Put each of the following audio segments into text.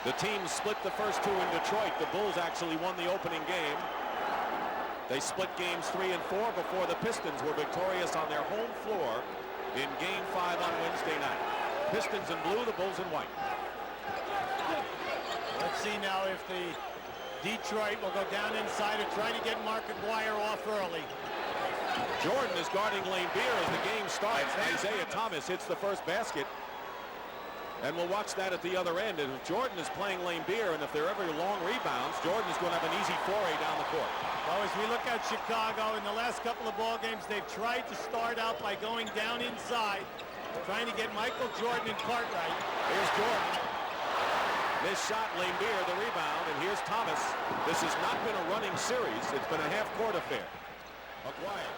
The teams split the first two in Detroit. The Bulls actually won the opening game. They split games 3 and 4 before the Pistons were victorious on their home floor in Game 5 on Wednesday night. Pistons in blue, the Bulls in white. Let's see now if the Detroit will go down inside and try to get Mark Aguirre off early. Jordan is guarding Lane Beer as the game starts. Isiah Thomas hits the first basket. And we'll watch that at the other end. And if Jordan is playing Lane Beer, and if there are ever long rebounds, Jordan is going to have an easy foray down the court. Well, as we look at Chicago, in the last couple of ball games, they've tried to start out by going down inside, trying to get Michael Jordan and Cartwright. Here's Jordan. Missed shot, Lane Beer, the rebound, and here's Thomas. This has not been a running series. It's been a half-court affair. Aguirre.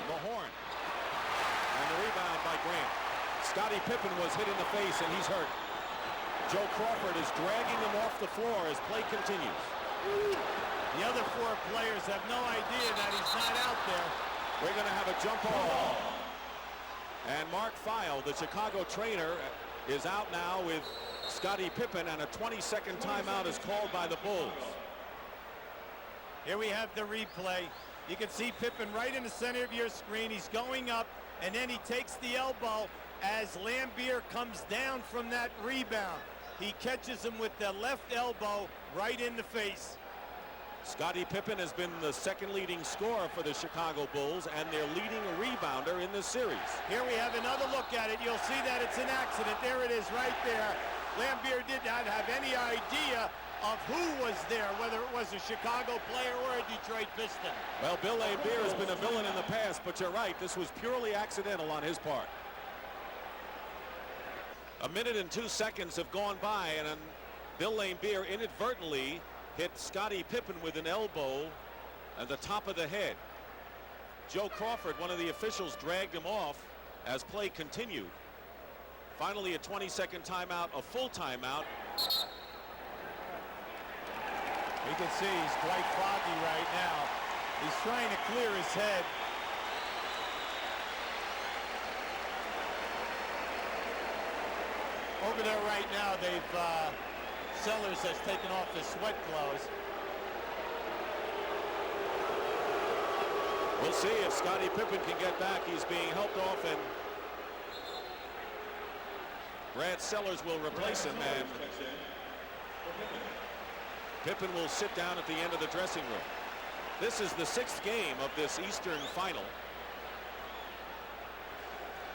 The horn. And the rebound by Grant. Scottie Pippen was hit in the face, and he's hurt. Joe Crawford is dragging him off the floor as play continues. The other 4 players have no idea that he's not out there. We're going to have a jump ball. And Mark Feil, the Chicago trainer, is out now with Scottie Pippen, and a 20-second timeout is called by the Bulls. Here we have the replay. You can see Pippen right in the center of your screen. He's going up, and then he takes the elbow as Lambier comes down from that rebound. He catches him with the left elbow right in the face. Scottie Pippen has been the second leading scorer for the Chicago Bulls and their leading rebounder in this series. Here we have another look at it. You'll see that it's an accident. There it is right there. Lambier did not have any idea of who was there, whether it was a Chicago player or a Detroit Piston. Well, Bill Lambier has been a villain in the past, but you're right. This was purely accidental on his part. A minute and 2 seconds have gone by, and Bill Lambier inadvertently hit Scottie Pippen with an elbow at the top of the head. Joe Crawford, one of the officials, dragged him off as play continued. Finally, a 20-second timeout, a full timeout. You can see he's quite foggy right now. He's trying to clear his head. Over there right now, Sellers has taken off his sweat clothes. We'll see if Scottie Pippen can get back. He's being helped off, and Brad Sellers will replace him, and Pippen will sit down at the end of the dressing room. This is the 6th game of this Eastern final,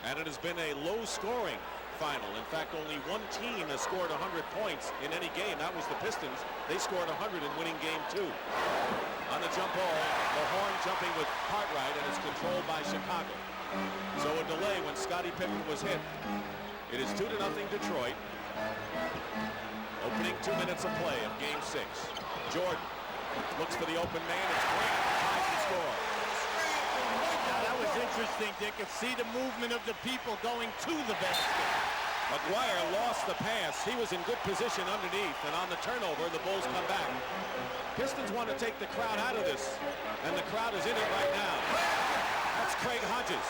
and it has been a low-scoring final. In fact, only one team has scored 100 points in any game. That was the Pistons. They scored 100 in winning game 2. On the jump ball, the horn jumping with Cartwright, and it's controlled by Chicago. So a delay when Scottie Pippen was hit. It is 2-0 Detroit. Opening 2 minutes of play of game 6. Jordan looks for the open man. It's Grant tries to score. Now that was interesting, Dick. You could see the movement of the people going to the basket. Aguirre lost the pass. He was in good position underneath, and on the turnover, the Bulls come back. Pistons want to take the crowd out of this, and the crowd is in it right now. That's Craig Hodges.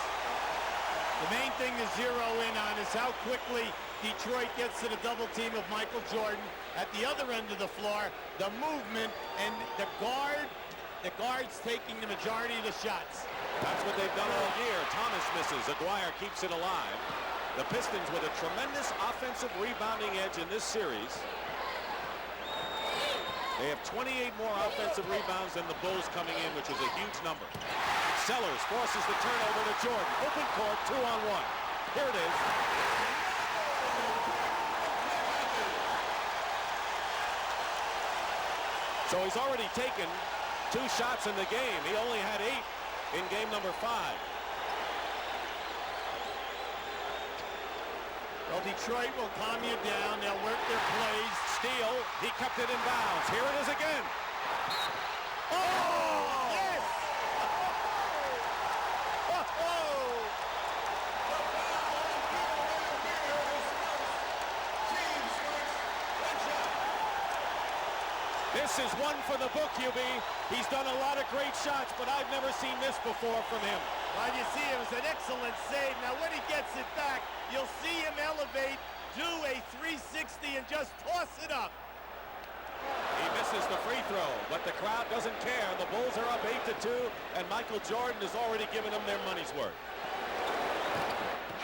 The main thing to zero in on is how quickly Detroit gets to the double team of Michael Jordan. At the other end of the floor, the movement and the guards taking the majority of the shots. That's what they've done all year. Thomas misses. Aguirre keeps it alive. The Pistons with a tremendous offensive rebounding edge in this series. They have 28 more offensive rebounds than the Bulls coming in, which is a huge number. Sellers forces the turnover to Jordan. Open court, 2-on-1. Here it is. So he's already taken 2 shots in the game. He only had 8 in game number 5. Well, Detroit will calm you down. They'll work their plays. Steal. He kept it in bounds. Here it is again. Oh! Yes! This is one for the book, UB. He's done a lot of great shots, but I've never seen this before from him. Well, you see, it was an excellent save. Now, when he gets it back, you'll see him elevate do a 360 and just toss it up. He misses the free throw, but the crowd doesn't care. The Bulls are up 8-2, and Michael Jordan has already given them their money's worth.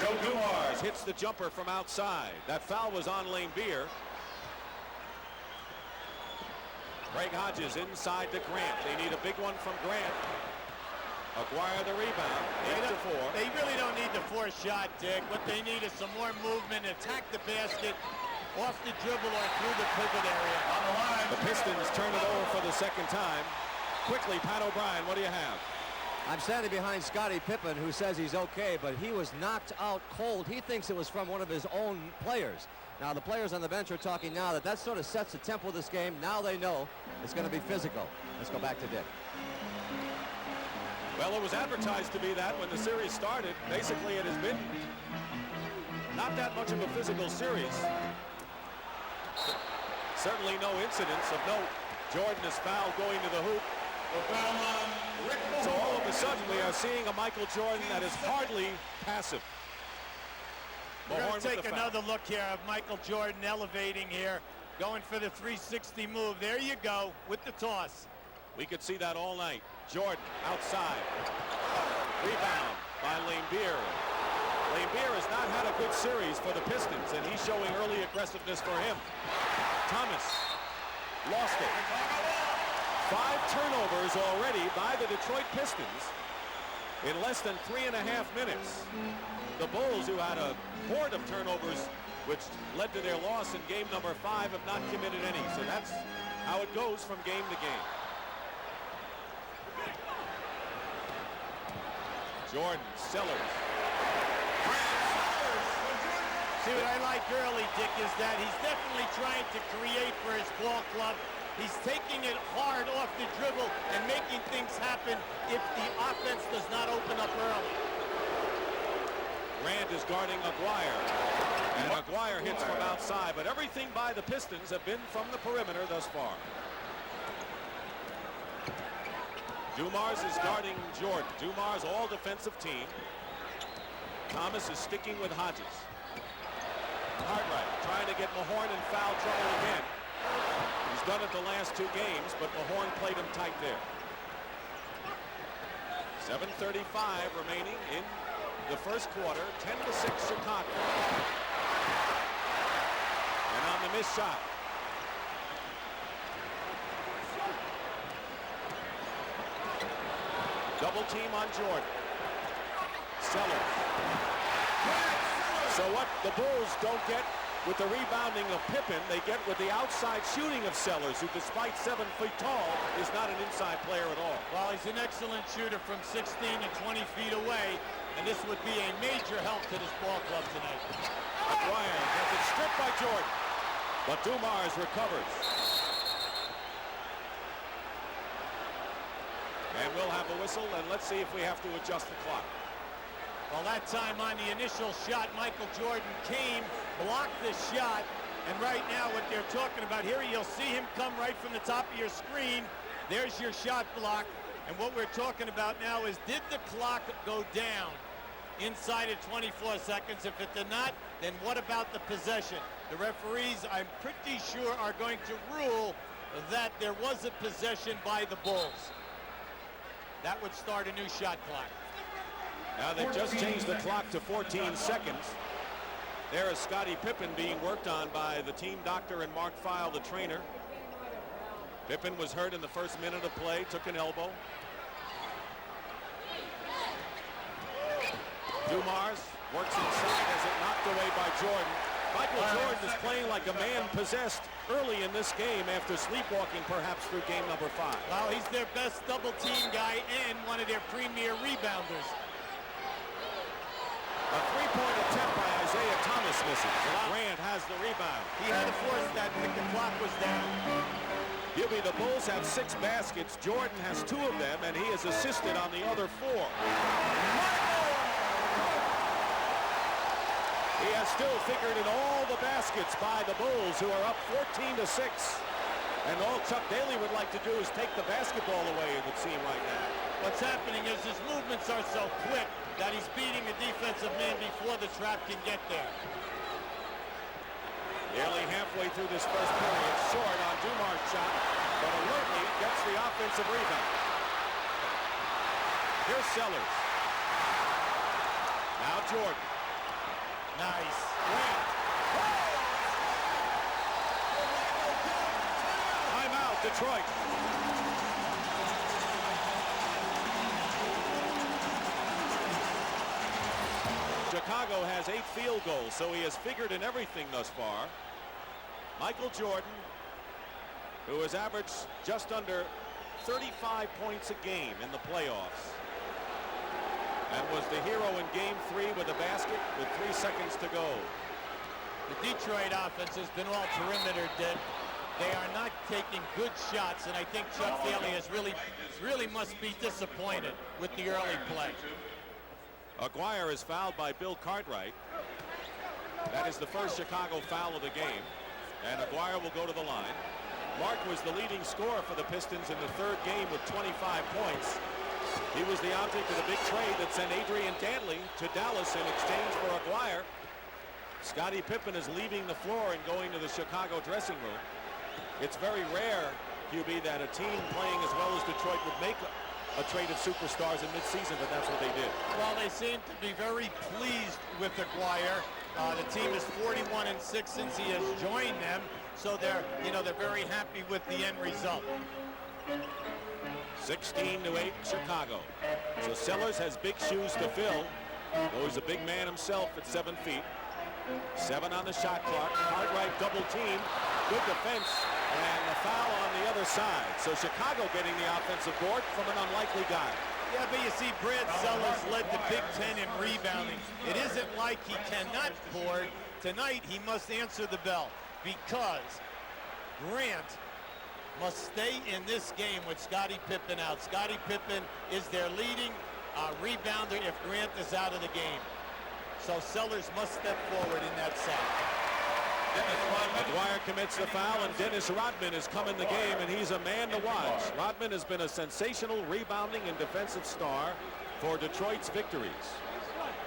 Joe Dumars hits the jumper from outside. That foul was on Lambeer. Greg Hodges inside to Grant. They need a big one from Grant. Acquire the rebound. 8-4. They really don't need the forced shot, Dick. What they need is some more movement, attack the basket, off the dribble or through the pivot area. On the line. The Pistons turn it over for the second time. Quickly, Pat O'Brien, what do you have? I'm standing behind Scottie Pippen, who says he's okay, but he was knocked out cold. He thinks it was from one of his own players. Now, the players on the bench are talking now that sort of sets the tempo of this game. Now they know it's going to be physical. Let's go back to Dick. Well, it was advertised to be that when the series started. Basically, it has been not that much of a physical series. Certainly no incidents of note. Jordan is fouled going to the hoop. So all of a sudden we are seeing a Michael Jordan that is hardly passive. We're going to take another look here of Michael Jordan elevating here, going for the 360 move. There you go with the toss. We could see that all night. Jordan outside. Rebound by Lambeer. Lambeer has not had a good series for the Pistons, and he's showing early aggressiveness for him. Thomas lost it. 5 turnovers already by the Detroit Pistons in less than 3.5 minutes. The Bulls, who had a horde of turnovers, which led to their loss in game number 5, have not committed any. So that's how it goes from game to game. Jordan, Sellers. See, what I like early, Dick, is that he's definitely trying to create for his ball club. He's taking it hard off the dribble and making things happen if the offense does not open up early. Grant is guarding Aguirre. And Aguirre hits from outside, but everything by the Pistons have been from the perimeter thus far. Dumars is guarding Jordan. Dumars, all defensive team. Thomas is sticking with Hodges. Cartwright trying to get Mahorn in foul trouble again. He's done it the last 2 games, but Mahorn played him tight there. 7:35 remaining in the first quarter. 10-6 Chicago. And on the missed shot. Double team on Jordan. Sellers. So what the Bulls don't get with the rebounding of Pippen, they get with the outside shooting of Sellers, who despite 7 feet tall is not an inside player at all. Well, he's an excellent shooter from 16 to 20 feet away, and this would be a major help to this ball club tonight. Aguirre has it stripped by Jordan, but Dumars recovers. And we'll have a whistle, and let's see if we have to adjust the clock. Well, that time on the initial shot, Michael Jordan came, blocked the shot, and right now what they're talking about here, you'll see him come right from the top of your screen. There's your shot block, and what we're talking about now is, did the clock go down inside of 24 seconds? If it did not, then what about the possession? The referees, I'm pretty sure, are going to rule that there was a possession by the Bulls. That would start a new shot clock. Now they've just changed the clock to 14 seconds. There is Scottie Pippen being worked on by the team doctor and Mark Feil, the trainer. Pippen was hurt in the first minute of play, took an elbow. Dumars works inside as it knocked away by Jordan. Michael Jordan is playing like a man possessed early in this game after sleepwalking perhaps through game number 5. Well, he's their best double team guy and one of their premier rebounders. A 3-point attempt by Isiah Thomas misses. Grant has the rebound. He had to force that when the clock was down. Gilby, the Bulls have 6 baskets. Jordan has 2 of them, and he has assisted on the other 4. He has still figured in all the baskets by the Bulls, who are up 14-6. And all Chuck Daly would like to do is take the basketball away, it would seem right now. What's happening is his movements are so quick that he's beating the defensive man before the trap can get there. Nearly halfway through this first period, short on Dumars' shot, but alertly gets the offensive rebound. Here's Sellers. Now Jordan. Nice. Grant. Timeout, Detroit. Chicago has 8 field goals, so he has figured in everything thus far. Michael Jordan, who has averaged just under 35 points a game in the playoffs, and was the hero in Game 3 with a basket with 3 seconds to go. The Detroit offense has been all perimeter, Dick. They are not taking good shots, and I think Chuck Daly has really must be disappointed with the early play. Aguirre is fouled by Bill Cartwright. That is the first Chicago foul of the game, and Aguirre will go to the line. Mark was the leading scorer for the Pistons in the 3rd game with 25 points. He was the object of the big trade that sent Adrian Dantley to Dallas in exchange for Aguirre. Scottie Pippen is leaving the floor and going to the Chicago dressing room. It's very rare, QB, that a team playing as well as Detroit would make a trade of superstars in midseason, but that's what they did. Well, they seem to be very pleased with Aguirre. The team is 41-6 since he has joined them, so they're very happy with the end result. 16-8 Chicago. So Sellers has big shoes to fill. Though he's a big man himself at 7 feet. 7 on the shot clock. Cartwright double team. Good defense. And the foul on the other side. So Chicago getting the offensive board from an unlikely guy. Yeah, but you see, Brad Sellers led the Big Ten in rebounding. It isn't like he cannot board. Tonight, he must answer the bell because Grant must stay in this game with Scottie Pippen out. Scottie Pippen is their leading rebounder if Grant is out of the game. So Sellers must step forward in that side. Aguirre commits the foul, and Dennis Rodman has come in the game, and he's a man to watch. Rodman has been a sensational rebounding and defensive star for Detroit's victories.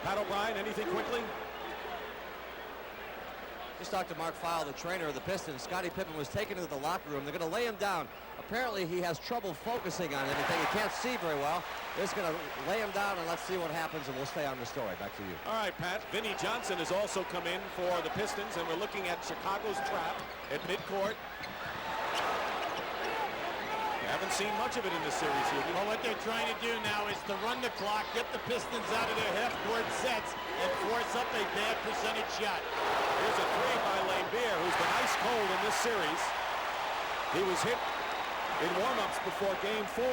Pat O'Brien, anything quickly? Just talked to Mark Fowle, the trainer of the Pistons. Scottie Pippen was taken into the locker room. They're going to lay him down. Apparently, he has trouble focusing on anything. He can't see very well. They're just going to lay him down, and let's see what happens, and we'll stay on the story. Back to you. All right, Pat. Vinnie Johnson has also come in for the Pistons, and we're looking at Chicago's trap at midcourt. Haven't seen much of it in this series here. Well, what they're trying to do now is to run the clock, get the Pistons out of their half-court sets, and force up a bad percentage shot. Here's a 3 by Lambier, who's been ice cold in this series. He was hit in warm-ups before Game 4.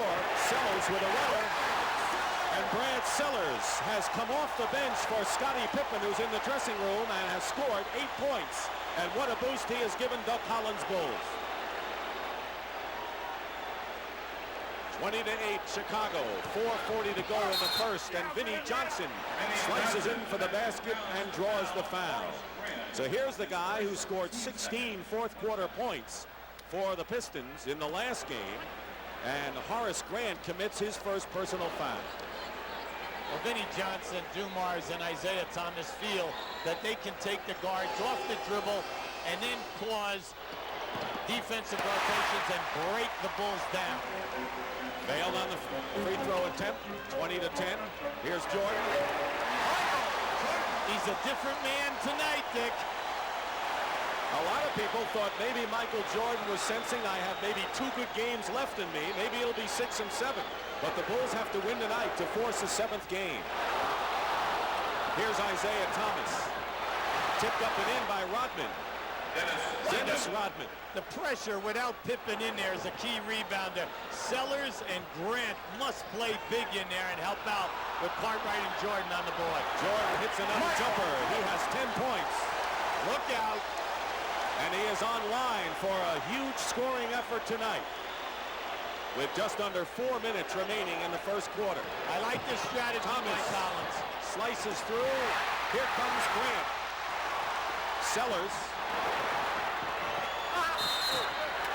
Sellers with a runner. And Brad Sellers has come off the bench for Scottie Pippen, who's in the dressing room and has scored 8 points. And what a boost he has given Doug Collins' Bulls. 20-8 Chicago. 4:40 to go in the first, and Vinnie Johnson slices in for the basket and draws the foul. So here's the guy who scored 16 fourth-quarter points for the Pistons in the last game, and Horace Grant commits his first personal foul. Well, Vinnie Johnson, Dumars, and Isiah Thomas feel that they can take the guards off the dribble and then cause defensive rotations and break the Bulls down. Failed on the free throw attempt, 20-10. Here's Jordan. He's a different man tonight, Dick. A lot of people thought maybe Michael Jordan was sensing I have maybe 2 good games left in me. Maybe it'll be 6 and 7. But the Bulls have to win tonight to force a 7th game. Here's Isiah Thomas. Tipped up and in by Rodman. Dennis Rodman. The pressure without Pippen in there is a key rebounder. Sellers and Grant must play big in there and help out with Cartwright and Jordan on the board. Jordan hits another jumper. He has 10 points. Look out. And he is on line for a huge scoring effort tonight with just under 4 minutes remaining in the first quarter. I like this strategy by Collins. Slices through. Here comes Grant. Sellers.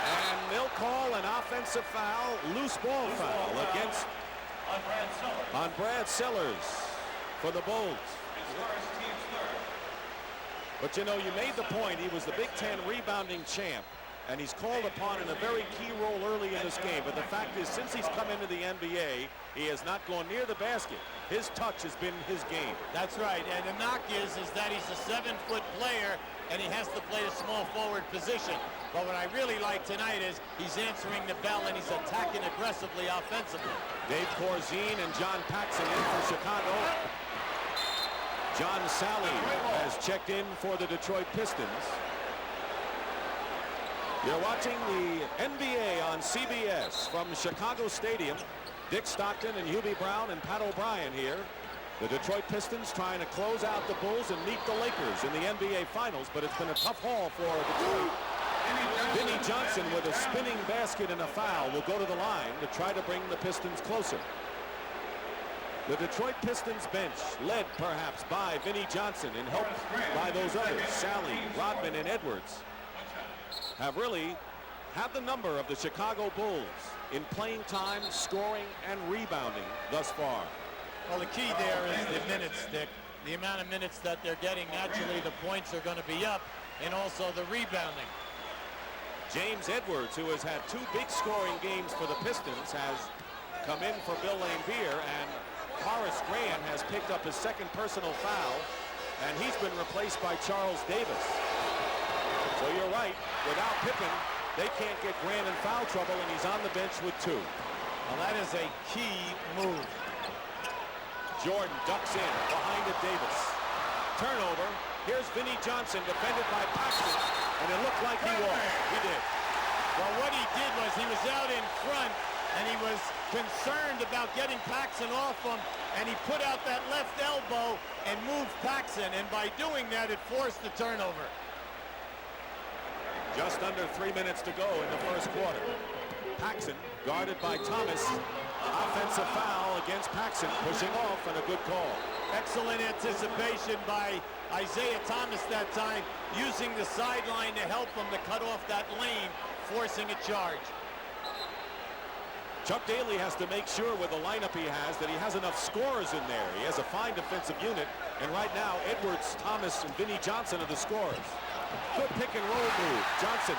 And they'll call an offensive foul, loose ball foul against on Brad Sellers for the Bulls. But you know, you made the point, he was the Big Ten rebounding champ, and he's called upon in a very key role early in this game. But the fact is, since he's come into the NBA, he has not gone near the basket. His touch has been his game. That's right, and the knock is that he's a 7-foot player, and he has to play a small forward position. But what I really like tonight is he's answering the bell, and he's attacking aggressively offensively. Dave Corzine and John Paxson in for Chicago. John Sally has checked in for the Detroit Pistons. You're watching the NBA on CBS from Chicago Stadium. Dick Stockton and Hubie Brown and Pat O'Brien here. The Detroit Pistons trying to close out the Bulls and meet the Lakers in the NBA Finals, but it's been a tough haul for Detroit. Vinnie Johnson with a spinning basket and a foul will go to the line to try to bring the Pistons closer. The Detroit Pistons bench, led perhaps by Vinnie Johnson and helped by those others, Sally, Rodman, and Edwards, have really had the number of the Chicago Bulls in playing time, scoring, and rebounding thus far. Well, the key there is the minutes, Dick. The amount of minutes that they're getting, naturally the points are going to be up, and also the rebounding. James Edwards, who has had 2 big scoring games for the Pistons, has come in for Bill Laimbeer, and Horace Grant has picked up his 2nd personal foul, and he's been replaced by Charles Davis. So you're right, without Pippen, they can't get Grant in foul trouble, and he's on the bench with 2. Well, that is a key move. Jordan ducks in behind it, Davis. Turnover. Here's Vinnie Johnson defended by Paxson, and it looked like he walked. He did. Well, what he did was he was out in front, and he was concerned about getting Paxson off him, and he put out that left elbow and moved Paxson, and by doing that, it forced the turnover. Just under 3 minutes to go in the first quarter. Paxson guarded by Thomas. Offensive foul against Paxson, pushing off, and a good call. Excellent anticipation by Isiah Thomas that time, using the sideline to help him to cut off that lane, forcing a charge. Chuck Daly has to make sure with the lineup he has that he has enough scorers in there. He has a fine defensive unit, and right now Edwards, Thomas, and Vinnie Johnson are the scorers. Good pick and roll move. Johnson,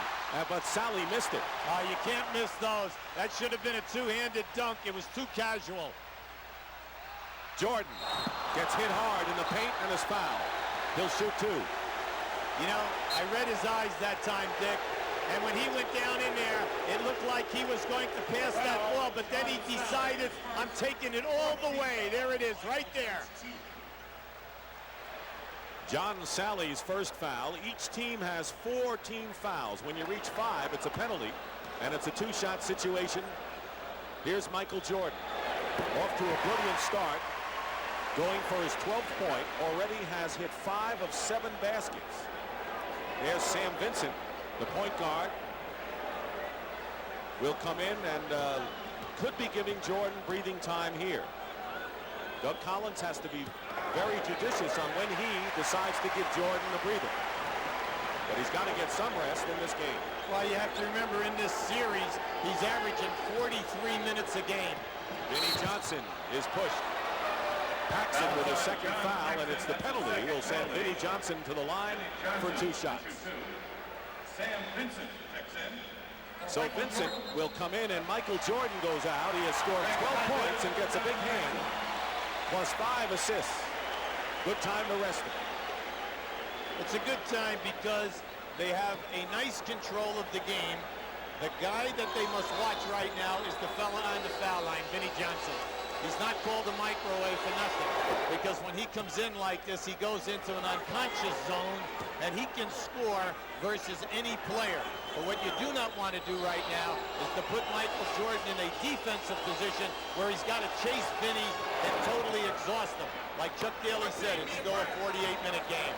but Sally missed it. You can't miss those. That should have been a 2-handed dunk. It was too casual. Jordan gets hit hard in the paint and is fouled. He'll shoot 2. You know, I read his eyes that time, Dick. And when he went down in there, it looked like he was going to pass that ball, but then he decided, I'm taking it all the way. There it is, right there. John Sally's first foul. Each team has 4 team fouls. When you reach 5, it's a penalty, and it's a 2-shot situation. Here's Michael Jordan. Off to a brilliant start. Going for his 12th point. Already has hit 5 of 7 baskets. There's Sam Vincent, the point guard. Will come in and could be giving Jordan breathing time here. Doug Collins has to be very judicious on when he decides to give Jordan a breather. But he's got to get some rest in this game. Well, you have to remember in this series, he's averaging 43 minutes a game. Vinnie Johnson is pushed. Paxson with his 2nd foul, and it's the penalty. Will send Vinnie Johnson to the line for 2 shots. So Vincent will come in, and Michael Jordan goes out. He has scored 12 points and gets a big hand, plus 5 assists. Good time to rest him. It's a good time because they have a nice control of the game. The guy that they must watch right now is the fella on the foul line, Vinnie Johnson. He's not called a microwave for nothing, because when he comes in like this, he goes into an unconscious zone, and he can score versus any player. But what you do not want to do right now is to put Michael Jordan in a defensive position where he's got to chase Vinnie and totally exhaust him. Like Chuck Daly said, it's still a 48-minute game.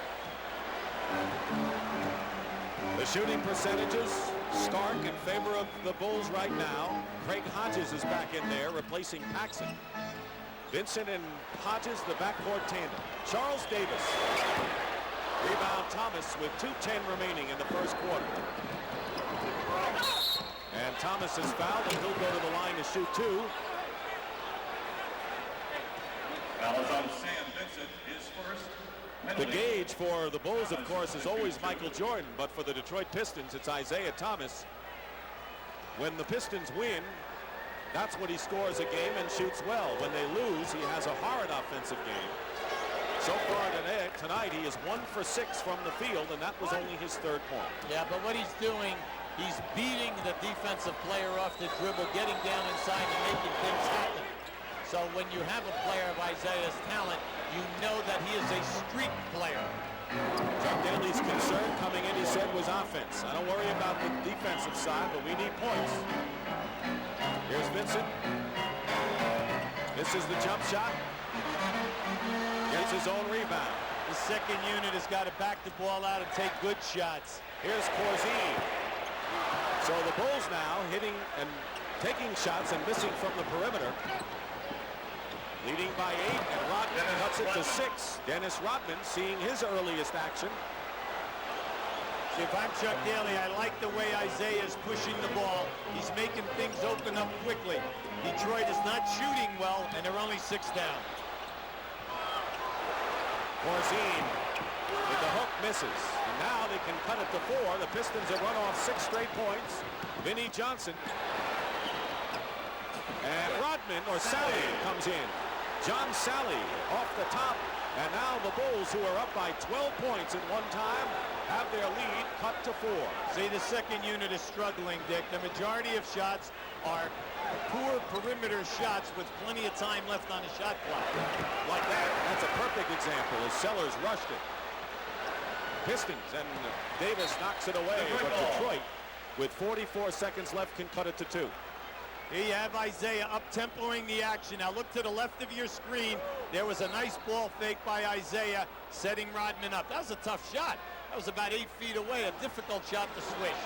The shooting percentages stark in favor of the Bulls right now. Craig Hodges is back in there, replacing Paxson. Vincent and Hodges, the backcourt tandem. Charles Davis. Rebound Thomas with 2:10 remaining in the first quarter. And Thomas is fouled, and he'll go to the line to shoot 2. Foul is on Sam Vincent, his first. The gauge for the Bulls, of course, is always Michael Jordan, but for the Detroit Pistons, it's Isiah Thomas. When the Pistons win, that's when he scores a game and shoots well. When they lose, he has a horrid offensive game. So far tonight, he is 1 for 6 from the field, and that was only his 3rd point. Yeah, but what he's doing, he's beating the defensive player off the dribble, getting down inside and making things happen. So when you have a player of Isiah's talent, you know that he is a streak player. Chuck Daly's concern coming in, he said, was offense. I don't worry about the defensive side, but we need points. Here's Vincent. This is the jump shot. Gets his own rebound. The second unit has got to back the ball out and take good shots. Here's Corzine. So the Bulls now hitting and taking shots and missing from the perimeter. Leading by 8, and Rodman cuts it to 6. Dennis Rodman seeing his earliest action. If I'm Chuck Daly, I like the way Isiah is pushing the ball. He's making things open up quickly. Detroit is not shooting well, and they're only 6 down. Corzine with the hook misses. And now they can cut it to 4. The Pistons have run off 6 straight points. Vinnie Johnson. And Rodman, or Sally, comes in. John Sally off the top. And now the Bulls, who are up by 12 points at one time, have their lead cut to 4. See, the second unit is struggling, Dick. The majority of shots are poor perimeter shots with plenty of time left on the shot clock. Like that, that's a perfect example as Sellers rushed it. Pistons, and Davis knocks it away, but Detroit, with 44 seconds left, can cut it to 2. Here you have Isiah up-tempoing the action. Now look to the left of your screen. There was a nice ball fake by Isiah, setting Rodman up. That was a tough shot. That was about 8 feet away, a difficult shot to swish.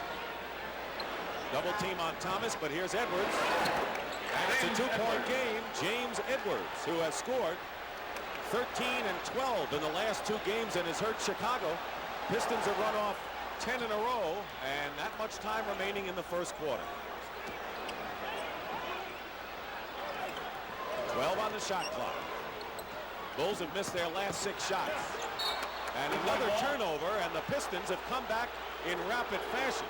Double team on Thomas, but here's Edwards. And it's a 2-point game. James Edwards, who has scored 13 and 12 in the last 2 games and has hurt Chicago. Pistons have run off 10 in a row, and that much time remaining in the first quarter. 12 on the shot clock. Bulls have missed their last 6 shots. And another turnover, and the Pistons have come back in rapid fashion.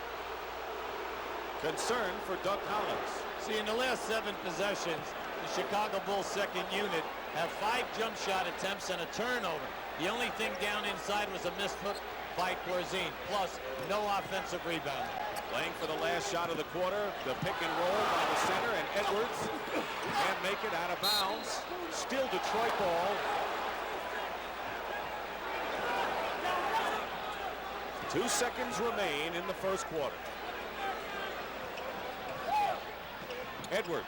Concern for Doug Collins. See, in the last 7 possessions, the Chicago Bulls second unit have 5 jump shot attempts and a turnover. The only thing down inside was a missed hook by Corzine, plus no offensive rebound. Playing for the last shot of the quarter, the pick and roll by the center, and Edwards can't make it out of bounds. Still Detroit ball. 2 seconds remain in the first quarter. Edwards.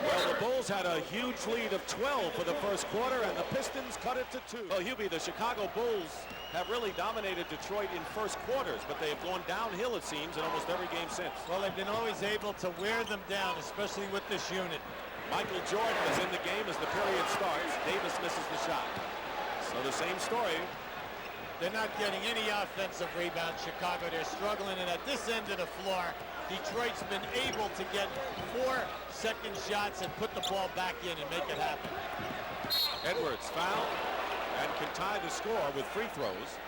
Well, the Bulls had a huge lead of 12 for the first quarter, and the Pistons cut it to 2. Well, Hubie, the Chicago Bulls have really dominated Detroit in first quarters, but they have gone downhill, it seems, in almost every game since. Well, they've been always able to wear them down, especially with this unit. Michael Jordan is in the game as the period starts. Davis misses the shot. So the same story. They're not getting any offensive rebounds, Chicago. They're struggling, and at this end of the floor, Detroit's been able to get 4 second shots and put the ball back in and make it happen. Edwards fouled and can tie the score with free throws.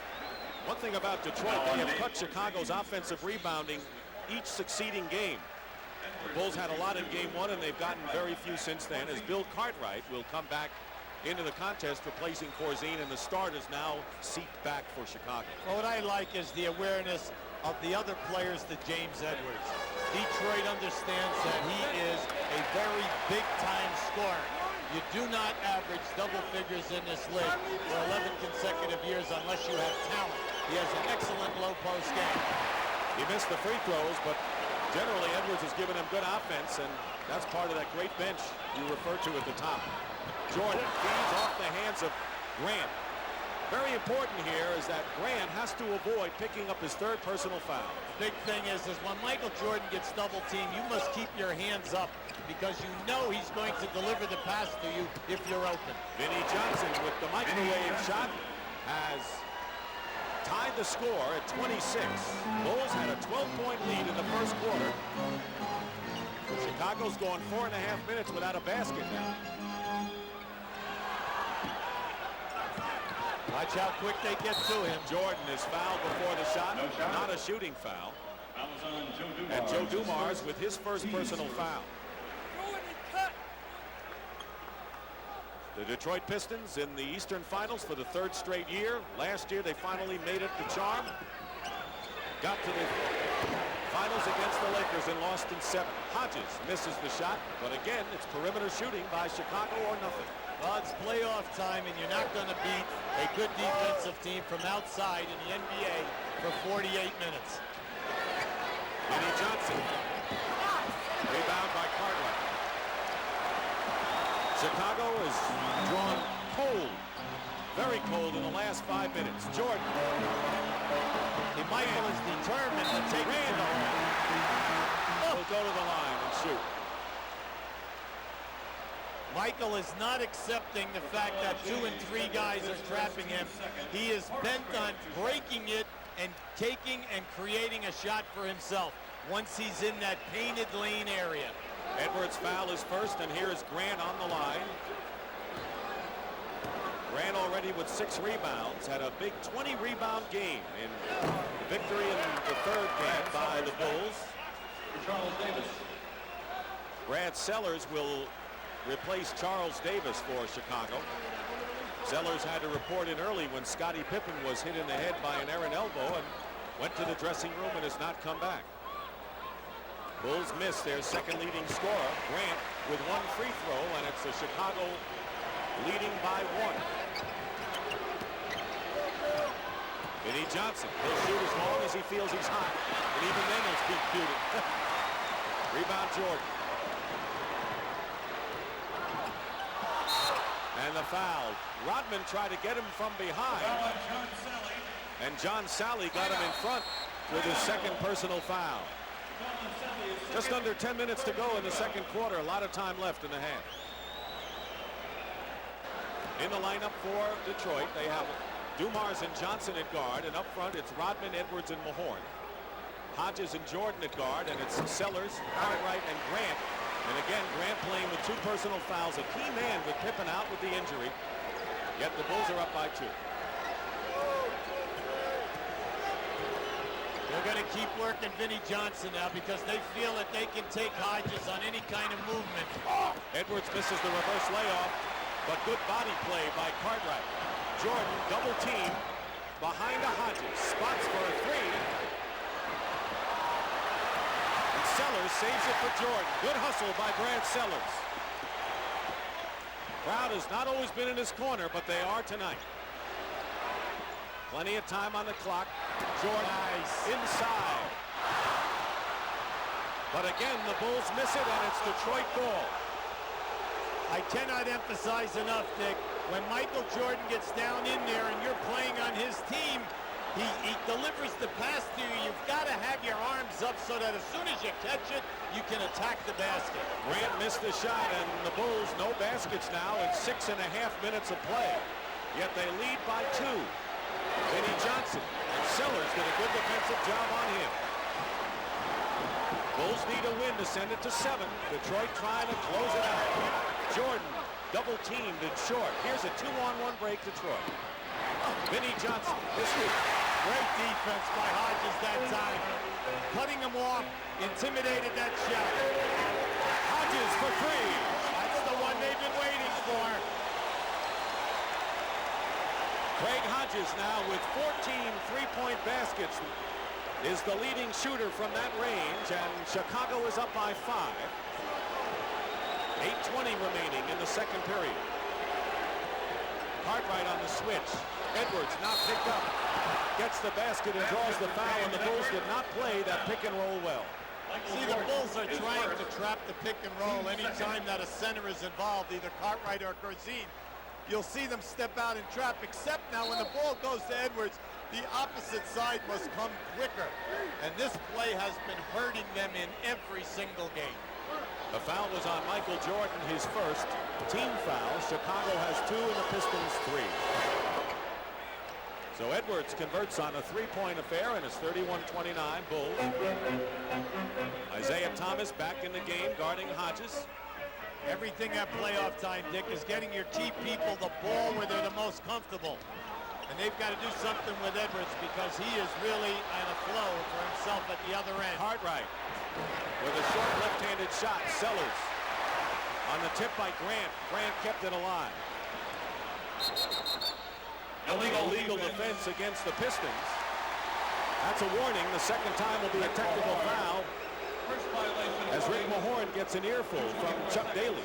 One thing about Detroit, they have cut Chicago's offensive rebounding each succeeding game. The Bulls had a lot in game 1, and they've gotten very few since then, as Bill Cartwright will come back into the contest, replacing Corzine, and the starters now seat back for Chicago. Well, what I like is the awareness of the other players to James Edwards. Detroit understands that he is a very big-time scorer. You do not average double figures in this league for 11 consecutive years unless you have talent. He has an excellent low-post game. He missed the free throws, but generally Edwards has given him good offense, and that's part of that great bench you refer to at the top. Jordan feeds off the hands of Grant. Very important here is that Grant has to avoid picking up his 3rd personal foul. Big thing is when Michael Jordan gets double teamed, you must keep your hands up because you know he's going to deliver the pass to you if you're open. Vinnie Johnson with the microwave shot has tied the score at 26. Bulls had a 12-point lead in the first quarter. Chicago's gone 4.5 minutes without a basket now. Watch how quick they get to him. Jordan is fouled before the shot. Not a shooting foul. And Joe Dumars with his first personal foul. The Detroit Pistons in the Eastern Finals for the 3rd straight year. Last year they finally made it the charm. Got to the finals against the Lakers and lost in 7. Hodges misses the shot, but again it's perimeter shooting by Chicago or nothing. Well, it's playoff time, and you're not going to beat a good defensive team from outside in the NBA for 48 minutes. Vinny Johnson. Rebound by Cartwright. Chicago is drawn cold, very cold in the last 5 minutes. Jordan. Michael is determined to take Randall. Will go to the line and shoot. Michael is not accepting the fact that 2 and 3 guys are trapping him. He is bent on breaking it and taking and creating a shot for himself once he's in that painted lane area. Edwards' foul is first, and here is Grant on the line. Grant already with 6 rebounds, had a big 20-rebound game in victory in the 3rd game by the Bulls. Charles Davis. Brad Sellers will replace Charles Davis for Chicago. Sellers had to report in early when Scottie Pippen was hit in the head by an errant elbow and went to the dressing room and has not come back. Bulls miss their second leading scorer, Grant, with 1 free throw, and it's the Chicago leading by 1. Vinny Johnson, he'll shoot as long as he feels he's hot, and even then he'll keep shooting. Rebound Jordan. And the foul. Rodman tried to get him from behind. And John Sally got him in front with his second personal foul. Just under 10 minutes to go in the second quarter. A lot of time left in the half. In the lineup for Detroit, they have Dumars and Johnson at guard, and up front it's Rodman, Edwards, and Mahorn. Hodges and Jordan at guard, and it's Sellers, Cartwright, and Grant. And again, Grant playing with 2 personal fouls, a key man with Pippen out with the injury. Yet the Bulls are up by 2. They're going to keep working Vinny Johnson now because they feel that they can take Hodges on any kind of movement. Edwards misses the reverse layoff, but good body play by Cartwright. Jordan double team behind a Hodges, spots for a 3. And Sellers saves it for Jordan. Good hustle by Brad Sellers. Crowd has not always been in his corner, but they are tonight. Plenty of time on the clock. Jordan inside. But again, the Bulls miss it, and it's Detroit ball. I cannot emphasize enough, Dick, when Michael Jordan gets down in there and you're playing on his team, he delivers the pass to you. You've got to have your arms up so that as soon as you catch it, you can attack the basket. Grant missed the shot, and the Bulls no baskets now in 6.5 minutes of play. Yet they lead by 2. Vinny Johnson and Sellers did a good defensive job on him. Bulls need a win to send it to 7. Detroit trying to close it out. Jordan double teamed and short. Here's a 2-on-1 break, Detroit. Vinny Johnson this week. Great defense by Hodges that time. Cutting him off, intimidated that shot. Hodges for 3. That's the one they've been waiting for. Craig Hodges now with 14 three-point baskets is the leading shooter from that range, and Chicago is up by 5. 8:20 remaining in the second period. Cartwright on the switch. Edwards not picked up. Gets the basket and draws the foul, and the Bulls did not play that pick and roll well. See, the Bulls are trying to trap the pick and roll anytime that a center is involved, either Cartwright or Corzine. You'll see them step out and trap, except now when the ball goes to Edwards, the opposite side must come quicker. And this play has been hurting them in every single game. The foul was on Michael Jordan, his first team foul. Chicago has 2 and the Pistons 3. So Edwards converts on a 3-point affair, and it's 31-29 Bulls. Isiah Thomas back in the game, guarding Hodges. Everything at playoff time, Dick, is getting your key people the ball where they're the most comfortable. And they've got to do something with Edwards because he is really on a flow for himself at the other end. Cartwright with a short left-handed shot. Sellers on the tip by Grant. Grant kept it alive. Illegal defense against the Pistons. That's a warning. The second time will be a technical foul as Rick Mahorn gets an earful from Chuck Daly.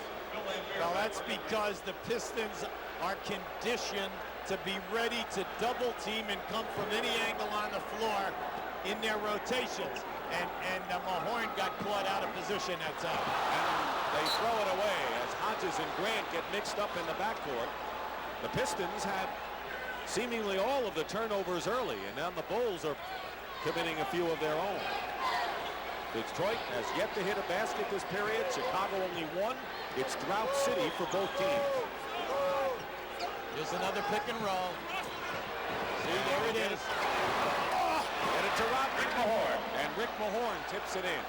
Well, that's because the Pistons are conditioned to be ready to double team and come from any angle on the floor in their rotations. And Mahorn got caught out of position that time. And they throw it away as Hodges and Grant get mixed up in the backcourt. The Pistons had seemingly all of the turnovers early, and now the Bulls are committing a few of their own. Detroit has yet to hit a basket this period. Chicago only one. It's drought city for both teams. Here's another pick and roll. See, there it is. Get it to Rick Mahorn. And Rick Mahorn tips it in.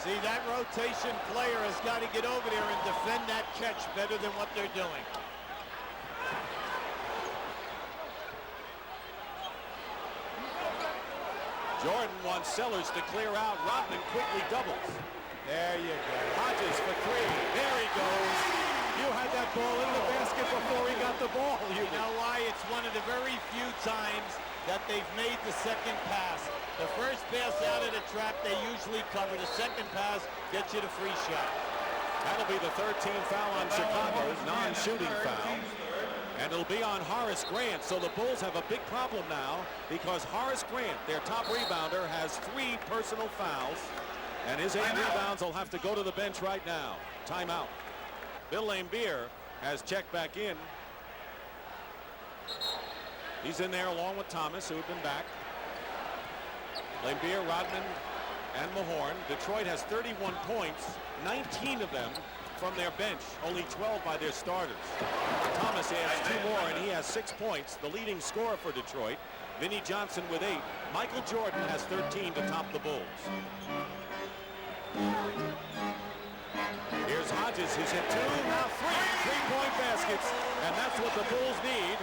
See, that rotation player has got to get over there and defend that catch better than what they're doing. Jordan wants Sellers to clear out. Rodman quickly doubles. There you go. Hodges for three. There he goes. You had that ball in the basket before he got the ball. You know why? It's one of the very few times that they've made the second pass. The first pass out of the trap, they usually cover. The second pass gets you the free shot. That'll be the third team foul on Chicago, non-shooting foul. And it'll be on Horace Grant, so the Bulls have a big problem now because Horace Grant, their top rebounder, has 3 personal fouls, and his 8 rebounds will have to go to the bench right now. Timeout. Bill Laimbeer has checked back in. He's in there along with Thomas, who had been back. Laimbeer, Rodman, and Mahorn. Detroit has 31 points, 19 of them from their bench, only 12 by their starters. Thomas adds 2 more, and he has 6 points, the leading scorer for Detroit. Vinnie Johnson with 8. Michael Jordan has 13 to top the Bulls. Here's Hodges, who's hit 2, now 3 3-point baskets, and that's what the Bulls need.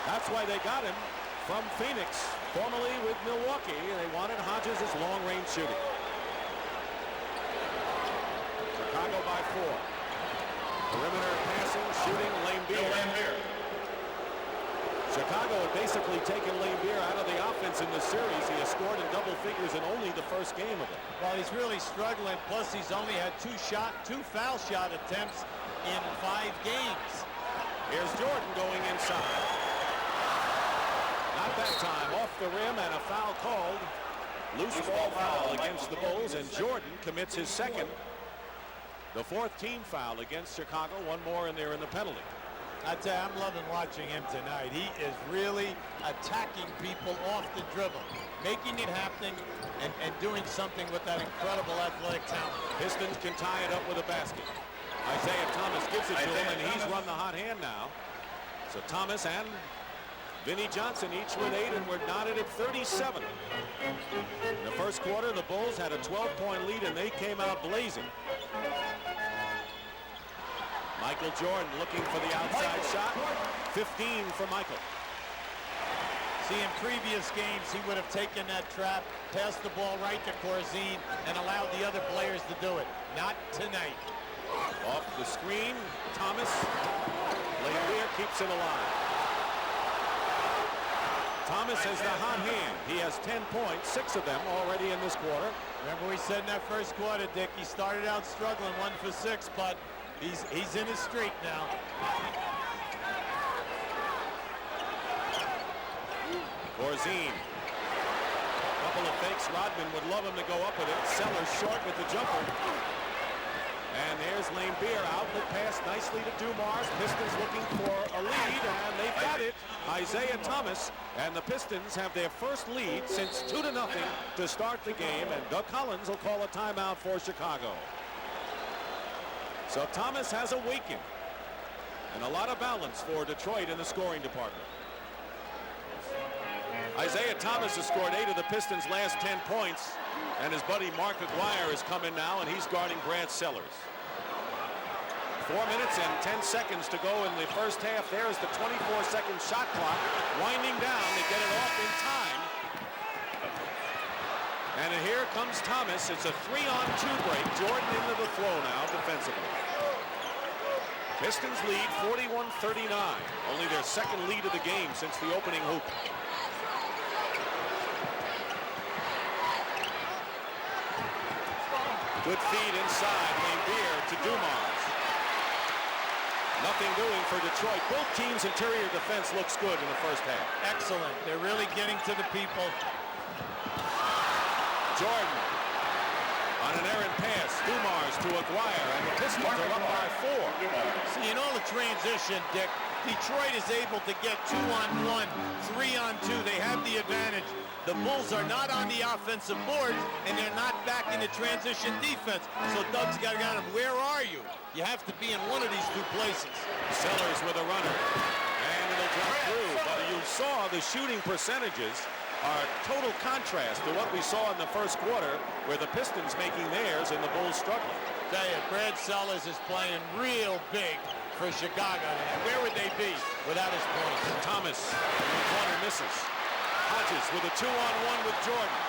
That's why they got him from Phoenix, formerly with Milwaukee. They wanted Hodges' long-range shooting. Chicago by 4. Perimeter passing, shooting, Laimbeer. Chicago had basically taken Laimbeer out of the offense in the series. He has scored in double figures in only the first game of it. Well, he's really struggling. Plus, he's only had 2 foul shot attempts in 5 games. Here's Jordan going inside. Not that time. Off the rim and a foul called. Loose ball foul against the Bulls, and Jordan commits his second. The 4th team foul against Chicago. 1 more in there in the penalty. I tell you, I'm loving watching him tonight. He is really attacking people off the dribble, making it happen, and doing something with that incredible athletic talent. Pistons can tie it up with a basket. Isiah Thomas gives it to him, and he's run the hot hand now. So Thomas and Vinnie Johnson each with 8, and we're knotted at 37. In the first quarter, the Bulls had a 12-point lead, and they came out blazing. Michael Jordan looking for the outside shot. 15 for Michael. See, in previous games, he would have taken that trap, passed the ball right to Corzine, and allowed the other players to do it. Not tonight. Off the screen, Thomas. Laimbeer keeps it alive. Thomas has the hot hand. He has 10 points, 6 of them already in this quarter. Remember we said in that first quarter, Dick, he started out struggling 1 for 6, but he's in his streak now. Corzine. Couple of fakes. Rodman would love him to go up with it. Sellers short with the jumper. And there's Laimbeer. Outlet pass nicely to Dumars. Pistons looking for a lead, and they've got it. Isiah Thomas, and the Pistons have their first lead since 2-0 to start the game, and Doug Collins will call a timeout for Chicago. So Thomas has a weekend, and a lot of balance for Detroit in the scoring department. Isiah Thomas has scored 8 of the Pistons' last 10 points, and his buddy Mark Aguirre is coming now, and he's guarding Grant Sellers. 4 minutes and 10 seconds to go in the first half. There's the 24-second shot clock winding down. They get it off in time. And here comes Thomas. It's a 3-on-2 break. Jordan into the flow now defensively. Pistons lead 41-39. Only their second lead of the game since the opening hoop. Good feed inside. Lambier to Dumars. Nothing doing for Detroit. Both teams' interior defense looks good in the first half. Excellent. They're really getting to the people. Jordan on an errant pass. Dumars to Aguirre, and the Pistons are up by 4. See, in all the transition, Dick, Detroit is able to get 2-on-1, 3-on-2. They have the advantage. The Bulls are not on the offensive board, and they're not back in the transition defense. So Doug's got to get him. Where are you? You have to be in one of these 2 places. Sellers with a runner, and it'll drop through. But you saw the shooting percentages are total contrast to what we saw in the first quarter, where the Pistons making theirs and the Bulls struggling. Tell you, Brad Sellers is playing real big for Chicago. Where would they be without his points? Thomas in the corner misses. Hodges with a 2-on-1 with Jordan.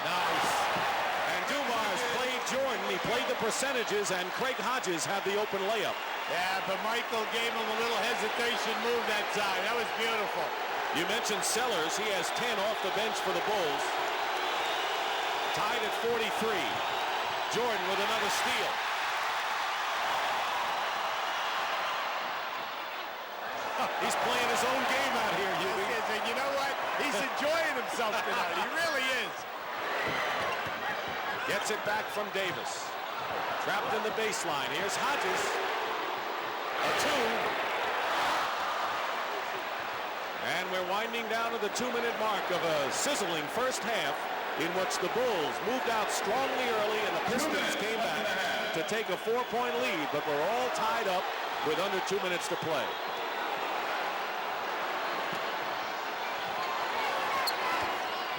Nice. And Dumars played Jordan. He played the percentages, and Craig Hodges had the open layup. Yeah, but Michael gave him a little hesitation move that time. That was beautiful. You mentioned Sellers. He has 10 off the bench for the Bulls. Tied at 43. Jordan with another steal. He's playing his own game out here, Hughie. And you know what? He's enjoying himself tonight. He really is. Gets it back from Davis. Trapped in the baseline. Here's Hodges. A 2. And we're winding down to the 2-minute mark of a sizzling first half in which the Bulls moved out strongly early and the Pistons came back to take a 4-point lead, but we're all tied up with under 2 minutes to play.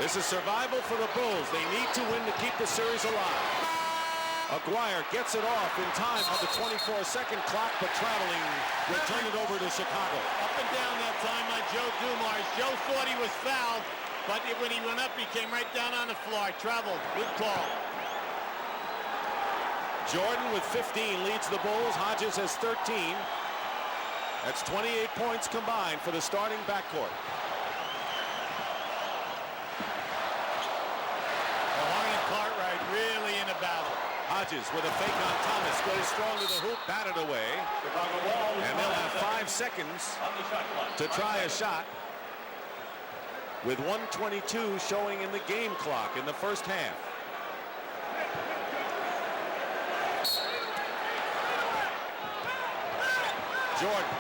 This is survival for the Bulls. They need to win to keep the series alive. Aguirre gets it off in time on the 24-second clock, but traveling will turn it over to Chicago. Up and down that time on Joe Dumars. Joe thought he was fouled, but when he went up, he came right down on the floor. Traveled. Good call. Jordan with 15 leads the Bulls. Hodges has 13. That's 28 points combined for the starting backcourt. Really in a battle. Hodges with a fake on Thomas, goes strong to the hoop, batted away, and they'll have 5 seconds to try a shot with 1:22 showing in the game clock in the first half. Jordan.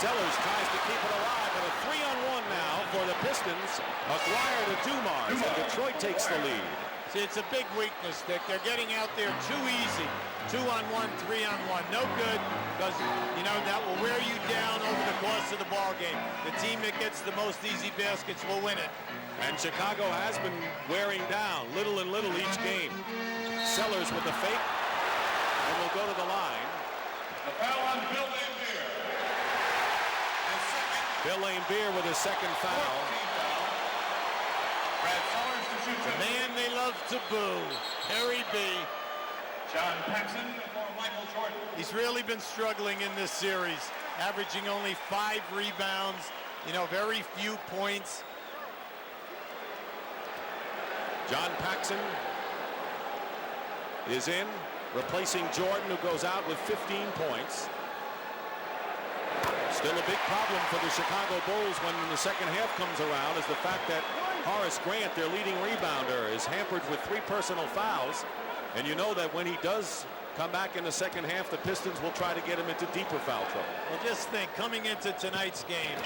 Sellers tries to keep it alive, but a 3-on-1 now for the Pistons. Aguirre to Dumars, and Detroit takes the lead. See, it's a big weakness, Dick. They're getting out there too easy. 2-on-1, 3-on-1. No good, because, you know, that will wear you down over the course of the ball game. The team that gets the most easy baskets will win it. And Chicago has been wearing down little and little each game. Sellers with the fake, and will go to the line. The foul on Bill Lambier. Bill Lambier with his second foul. Brad Sellers to shoot The man they love to boo, Harry B. John Paxson for Michael Jordan. He's really been struggling in this series, averaging only 5 rebounds, you know, very few points. John Paxson is in, replacing Jordan, who goes out with 15 points. Still a big problem for the Chicago Bulls when the second half comes around is the fact that Horace Grant, their leading rebounder, is hampered with 3 personal fouls. And you know that when he does come back in the second half, the Pistons will try to get him into deeper foul trouble. Well, just think, coming into tonight's game,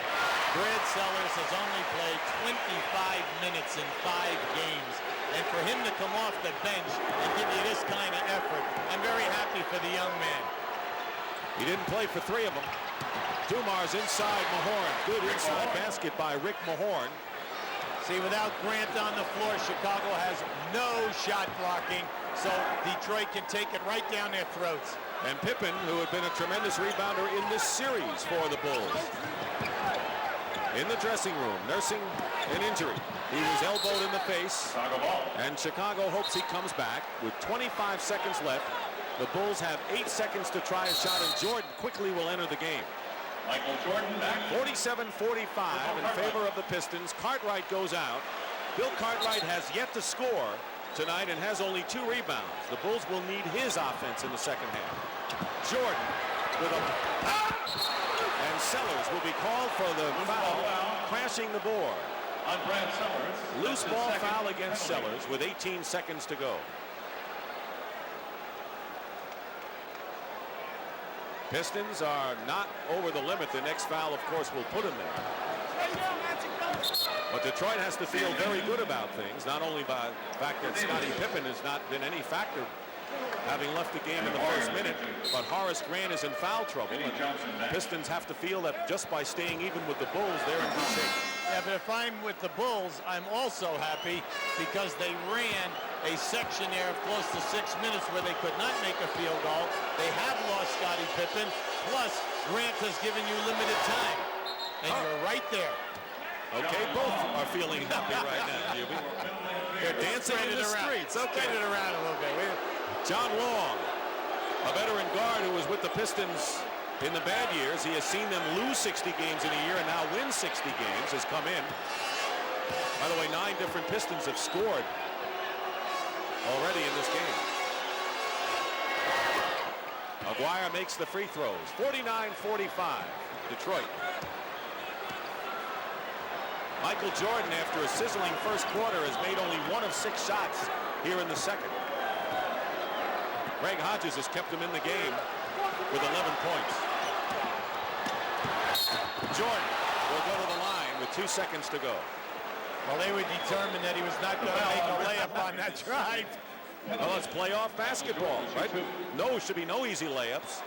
Brad Sellers has only played 25 minutes in 5 games. And for him to come off the bench and give you this kind of effort, I'm very happy for the young man. He didn't play for 3 of them. Dumars inside Mahorn. Good inside basket by Rick Mahorn. See, without Grant on the floor, Chicago has no shot blocking. so Detroit can take it right down their throats. And Pippen, who had been a tremendous rebounder in this series for the Bulls, in the dressing room, nursing an injury. He was elbowed in the face, Chicago ball. and Chicago hopes he comes back. With 25 seconds left, the Bulls have 8 seconds to try a shot, and Jordan quickly will enter the game. Michael Jordan back. 47-45 in favor of the Pistons. Cartwright goes out. Bill Cartwright has yet to score tonight and has only 2 rebounds. The Bulls will need his offense in the second half. Jordan with a and Sellers will be called for the foul, crashing the board. On Brad Sellers. Loose That's his ball second. foul against Sellers with 18 seconds to go. Pistons are not over the limit. The next foul, of course, will put him there. But Detroit has to feel very good about things, not only by the fact that Scottie Pippen has not been any factor having left the game in the first minute, but Horace Grant is in foul trouble, and Pistons have to feel that just by staying even with the Bulls, they're in good shape. Yeah, but if I'm with the Bulls, I'm also happy because they ran a section there of close to 6 minutes where they could not make a field goal. They have lost Scottie Pippen, plus Grant has given you limited time, and you're right there. Okay, both are feeling happy right now, Hubie. They're dancing in the streets. Okay. Spread it around a little bit. John Long, a veteran guard who was with the Pistons in the bad years. He has seen them lose 60 games in a year and now win 60 games, has come in. By the way, 9 different Pistons have scored already in this game. Aguirre makes the free throws. 49-45, Detroit. Michael Jordan, after a sizzling first quarter, has made only 1 of 6 shots here in the second. Greg Hodges has kept him in the game with 11 points. Jordan will go to the line with 2 seconds to go. Well, they were determined that he was not going to make a layup on that drive. Well, it's playoff basketball, right? No, should be no easy layups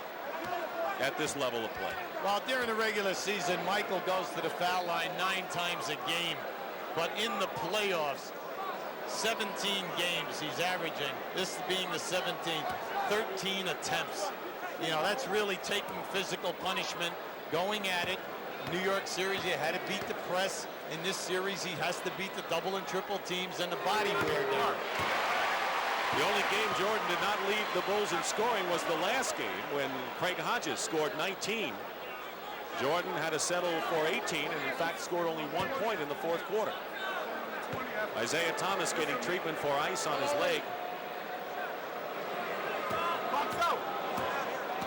at this level of play. Well, during the regular season, Michael goes to the foul line 9 times a game. But in the playoffs, 17 games he's averaging, this being the 17th, 13 attempts. You know, that's really taking physical punishment, going at it. New York series, he had to beat the press. In this series, he has to beat the double and triple teams and the body wear down. The only game Jordan did not lead the Bulls in scoring was the last game when Craig Hodges scored 19. Jordan had to settle for 18 and in fact scored only 1 point in the fourth quarter. Isiah Thomas getting treatment for ice on his leg.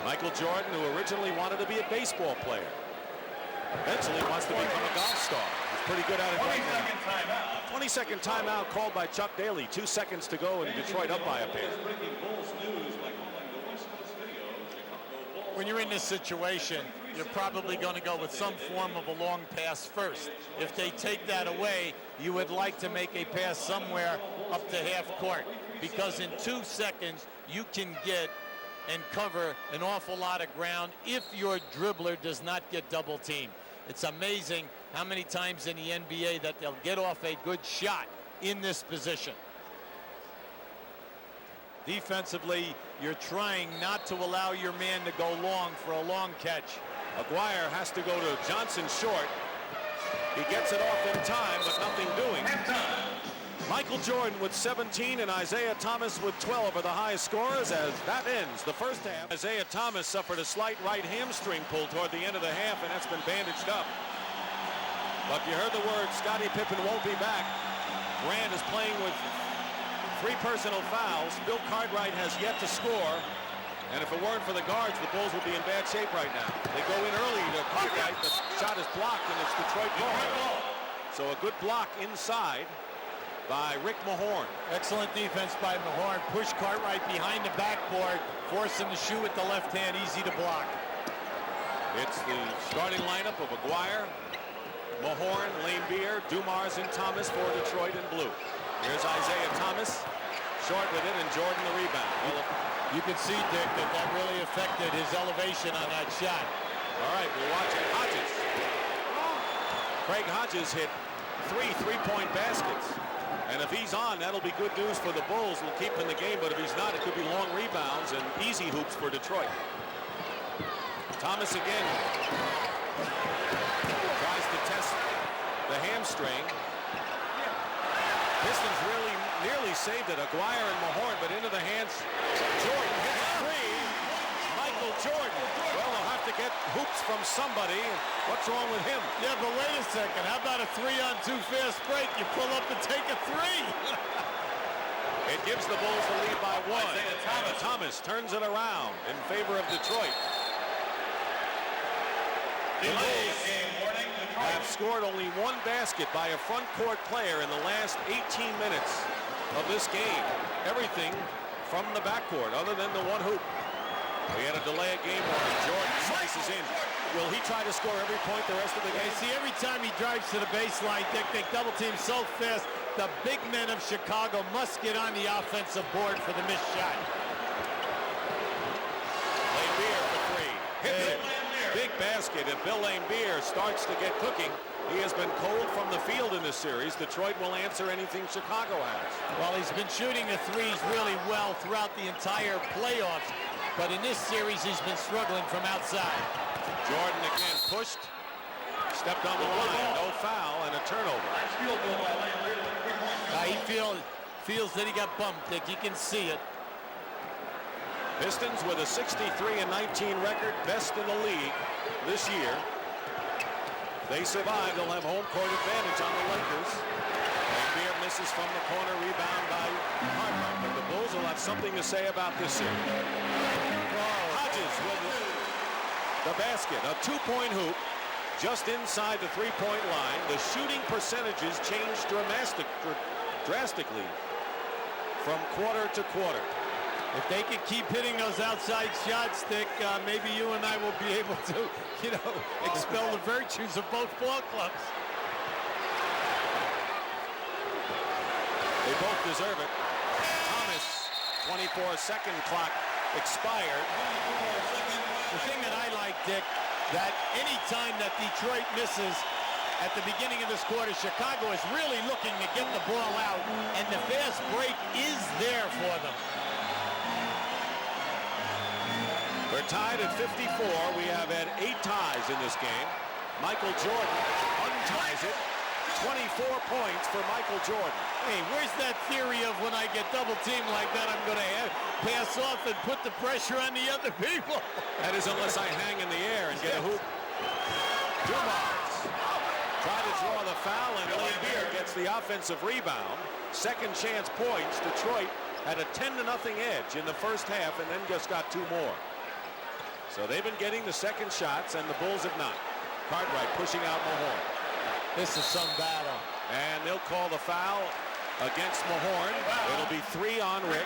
Michael Jordan, who originally wanted to be a baseball player, eventually wants to become a golf star. He's pretty good at it right now. 20-second timeout called by Chuck Daly. 2 seconds to go and Detroit up by a pair. When you're in this situation, you're probably going to go with some form of a long pass first. If they take that away, you would like to make a pass somewhere up to half court, because in 2 seconds you can get and cover an awful lot of ground if your dribbler does not get double teamed. It's amazing how many times in the NBA that they'll get off a good shot in this position. Defensively, you're trying not to allow your man to go long for a long catch. Aguirre has to go to Johnson short. He gets it off in time, but nothing doing. Michael Jordan with 17 and Isiah Thomas with 12 are the highest scorers as that ends the first half. Isiah Thomas suffered a slight right hamstring pull toward the end of the half, and that's been bandaged up. But you heard the word, Scottie Pippen won't be back. Grant is playing with 3 personal fouls. Bill Cartwright has yet to score. And if it weren't for the guards, the Bulls would be in bad shape right now. They go in early to Cartwright. The shot is blocked, and it's Detroit ball. So a good block inside by Rick Mahorn. Excellent defense by Mahorn. Push Cartwright behind the backboard. Force him to shoot with the left hand. Easy to block. It's the starting lineup of Aguirre, Mahorn, Laimbeer, Dumars, and Thomas for Detroit in blue. Here's Isiah Thomas. Short with it, and Jordan the rebound. Well, you can see, Dick, that really affected his elevation on that shot. All right, we're watching Hodges. Craig Hodges hit 3 3-point baskets. And if he's on, that'll be good news for the Bulls. We'll keep him in the game, but if he's not, it could be long rebounds and easy hoops for Detroit. Thomas again tries to test the hamstring. Pistons really nearly saved it. Aguirre and Mahorn, but into the hands. Jordan hits three. Michael Jordan. Well, they'll have to get hoops from somebody. What's wrong with him? Yeah, but wait a second. How about a 3-on-2 fast break? You pull up and take a three. It gives the Bulls the lead by one. Thomas turns it around in favor of Detroit. The Bulls have scored only one basket by a front court player in the last 18 minutes of this game. Everything from the backcourt other than the one hoop. We had a delay of game one. Jordan slices in. Will he try to score every point the rest of the game? See, every time he drives to the baseline, Dick, they double team so fast. The big men of Chicago must get on the offensive board for the missed shot. Laimbeer for three. Hits it. Big basket. If Bill Laimbeer starts to get cooking, he has been cold from the field in this series. Detroit will answer anything Chicago has. Well, he's been shooting the threes really well throughout the entire playoffs. But in this series, he's been struggling from outside. Jordan again pushed. Stepped on the line. No foul and a turnover. He feels that he got bumped, Dick. You can see it. Pistons with a 63-19 record, best in the league this year. If they survive, they'll have home court advantage on the Lakers. Laimbeer misses from the corner, rebound by Hartman. But the Bulls will have something to say about this series. Hodges with the basket, a two-point hoop just inside the three-point line. The shooting percentages changed drastically from quarter to quarter. If they can keep hitting those outside shots, Dick, maybe you and I will be able to, expel the virtues of both ball clubs. They both deserve it. Thomas, 24-second clock expired. The thing that I like, Dick, that any time that Detroit misses at the beginning of this quarter, Chicago is really looking to get the ball out, and the fast break is there for them. We're tied at 54. We have had 8 ties in this game. Michael Jordan unties it. 24 points for Michael Jordan. Hey, where's that theory of when I get double teamed like that, I'm going to pass off and put the pressure on the other people? That is unless I hang in the air and get a hoop. Dumars try to draw the foul, and Laimbeer gets the offensive rebound. Second chance points. Detroit had a 10-0 edge in the first half and then just got 2 more. So they've been getting the second shots, and the Bulls have not. Cartwright pushing out Mahorn. This is some battle. And they'll call the foul against Mahorn. It'll be 3 on Rick.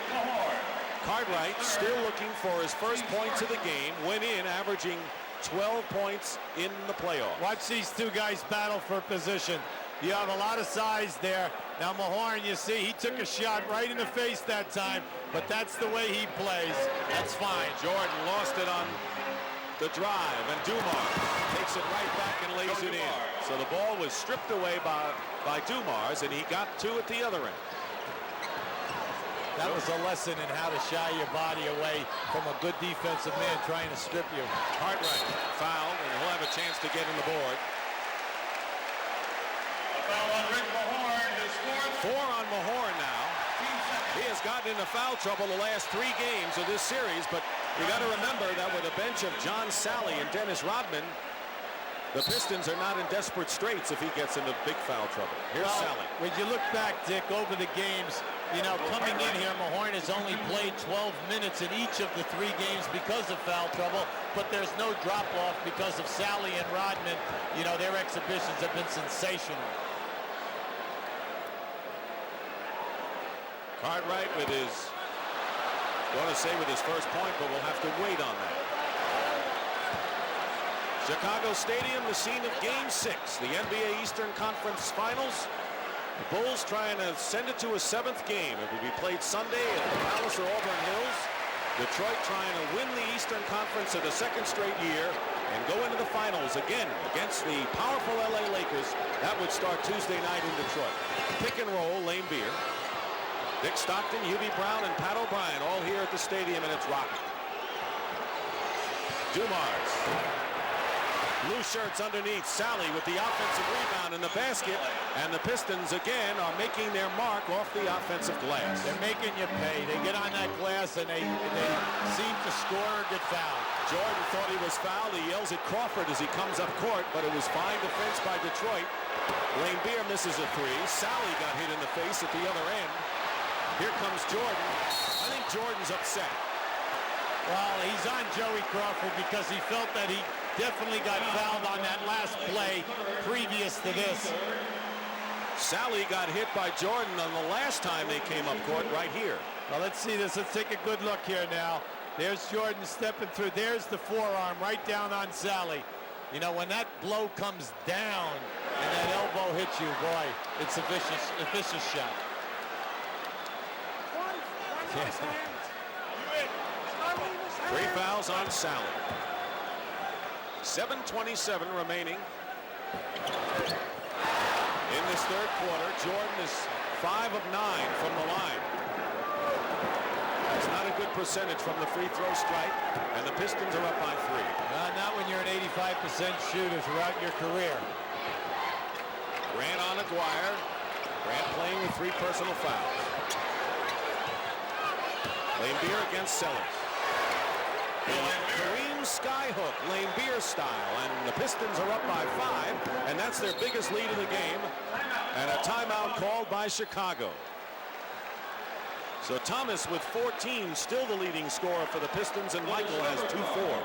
Cartwright still looking for his first points of the game. Went in averaging 12 points in the playoffs. Watch these two guys battle for position. You have a lot of size there. Now Mahorn, you see, he took a shot right in the face that time, but that's the way he plays. That's fine. Jordan lost it on the drive, and Dumars takes it right back and lays it in. So the ball was stripped away by Dumars, and he got 2 at the other end. That was a lesson in how to shy your body away from a good defensive man trying to strip you. Cartwright fouled, and he'll have a chance to get in the board. A foul on Rick Mahorn. His 4 on Mahorn now. He has gotten into foul trouble the last 3 games of this series, but you got to remember that with a bench of John Sally and Dennis Rodman, the Pistons are not in desperate straits if he gets into big foul trouble. Here's Sally. When you look back, Dick, over the games, coming in here, Mahorn has only played 12 minutes in each of the 3 games because of foul trouble, but there's no drop-off because of Sally and Rodman. Their exhibitions have been sensational. Cartwright with his first point, but we'll have to wait on that. Chicago Stadium, the scene of Game 6, the NBA Eastern Conference Finals. The Bulls trying to send it to a 7th game. It will be played Sunday at the Palace or Auburn Hills. Detroit trying to win the Eastern Conference for the 2nd straight year. and go into the finals again against the powerful LA Lakers. That would start Tuesday night in Detroit. Pick and roll, Lane Beer, Dick Stockton, Hubie Brown, and Pat O'Brien all here at the stadium, and it's rocking. Dumars. Blue shirts underneath. Sally with the offensive rebound in the basket. And the Pistons again are making their mark off the offensive glass. They're making you pay. They get on that glass and they seem to score or get fouled. Jordan thought he was fouled. He yells at Crawford as he comes up court, but it was fine defense by Detroit. Lane Beer misses a three. Sally got hit in the face at the other end. Here comes Jordan. I think Jordan's upset. Well, he's on Joey Crawford because he felt that he definitely got fouled on that last play previous to this. Sally got hit by Jordan on the last time they came up court right here. Well, let's see this. Let's take a good look here now. There's Jordan stepping through. There's the forearm right down on Sally. You know, when that blow comes down and that elbow hits you, boy, it's a vicious shot. Three fouls on Sally. 7:27 remaining in this third quarter. Jordan is 5 of 9 from the line. That's not a good percentage from the free throw strike, and the Pistons are up by 3. Not when you're an 85% shooter throughout your career. Grant on Aguirre. Grant playing with 3 personal fouls. Lane Beer against Sellers. Kareem skyhook, Lane Beer style, and the Pistons are up by 5, and that's their biggest lead of the game, and a timeout called by Chicago. So Thomas with 14, still the leading scorer for the Pistons, and Michael has 24.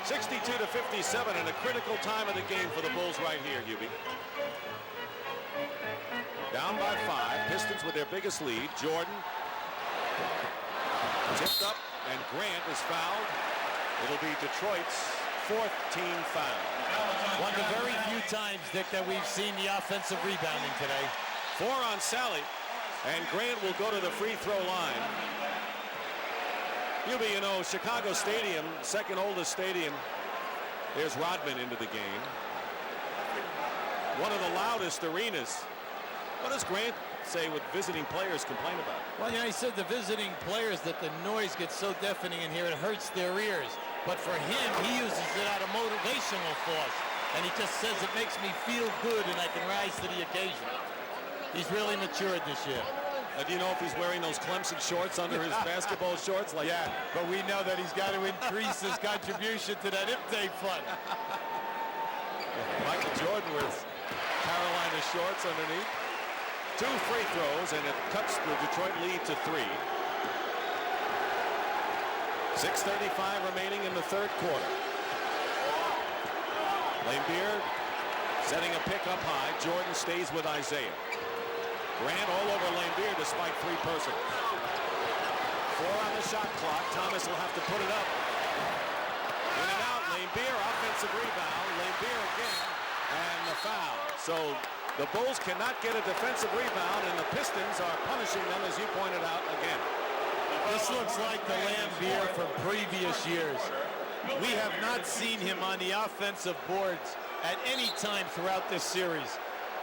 62-57, and a critical time of the game for the Bulls right here, Hubie. Down by 5, Pistons with their biggest lead. Jordan tipped up, and Grant is fouled. It'll be Detroit's 4th team foul. One of the very few times, Dick, that we've seen the offensive rebounding today. 4 on Sally, and Grant will go to the free throw line. You know, Chicago Stadium, second oldest stadium. There's Rodman into the game. One of the loudest arenas. What does Grant say what visiting players complain about? Well, he said the visiting players that the noise gets so deafening in here it hurts their ears. But for him, he uses it out of motivational force. And he just says it makes me feel good and I can rise to the occasion. He's really matured this year. Do you know if he's wearing those Clemson shorts under his basketball shorts? Like, yeah, but we know that he's got to increase his contribution to that Iptay fund. Michael Jordan with Carolina shorts underneath. 2 free throws, and it cuts the Detroit lead to 3. 6:35 remaining in the third quarter. Lane Beer setting a pick up high. Jordan stays with Isiah. Grant all over Lane Beer despite 3 personals. 4 on the shot clock. Thomas will have to put it up. In and out. Lane Beer, offensive rebound. Lane Beer again, and the foul. So the Bulls cannot get a defensive rebound, and the Pistons are punishing them, as you pointed out, again. This looks like the Lane Beer from previous years. We have not seen him on the offensive boards at any time throughout this series.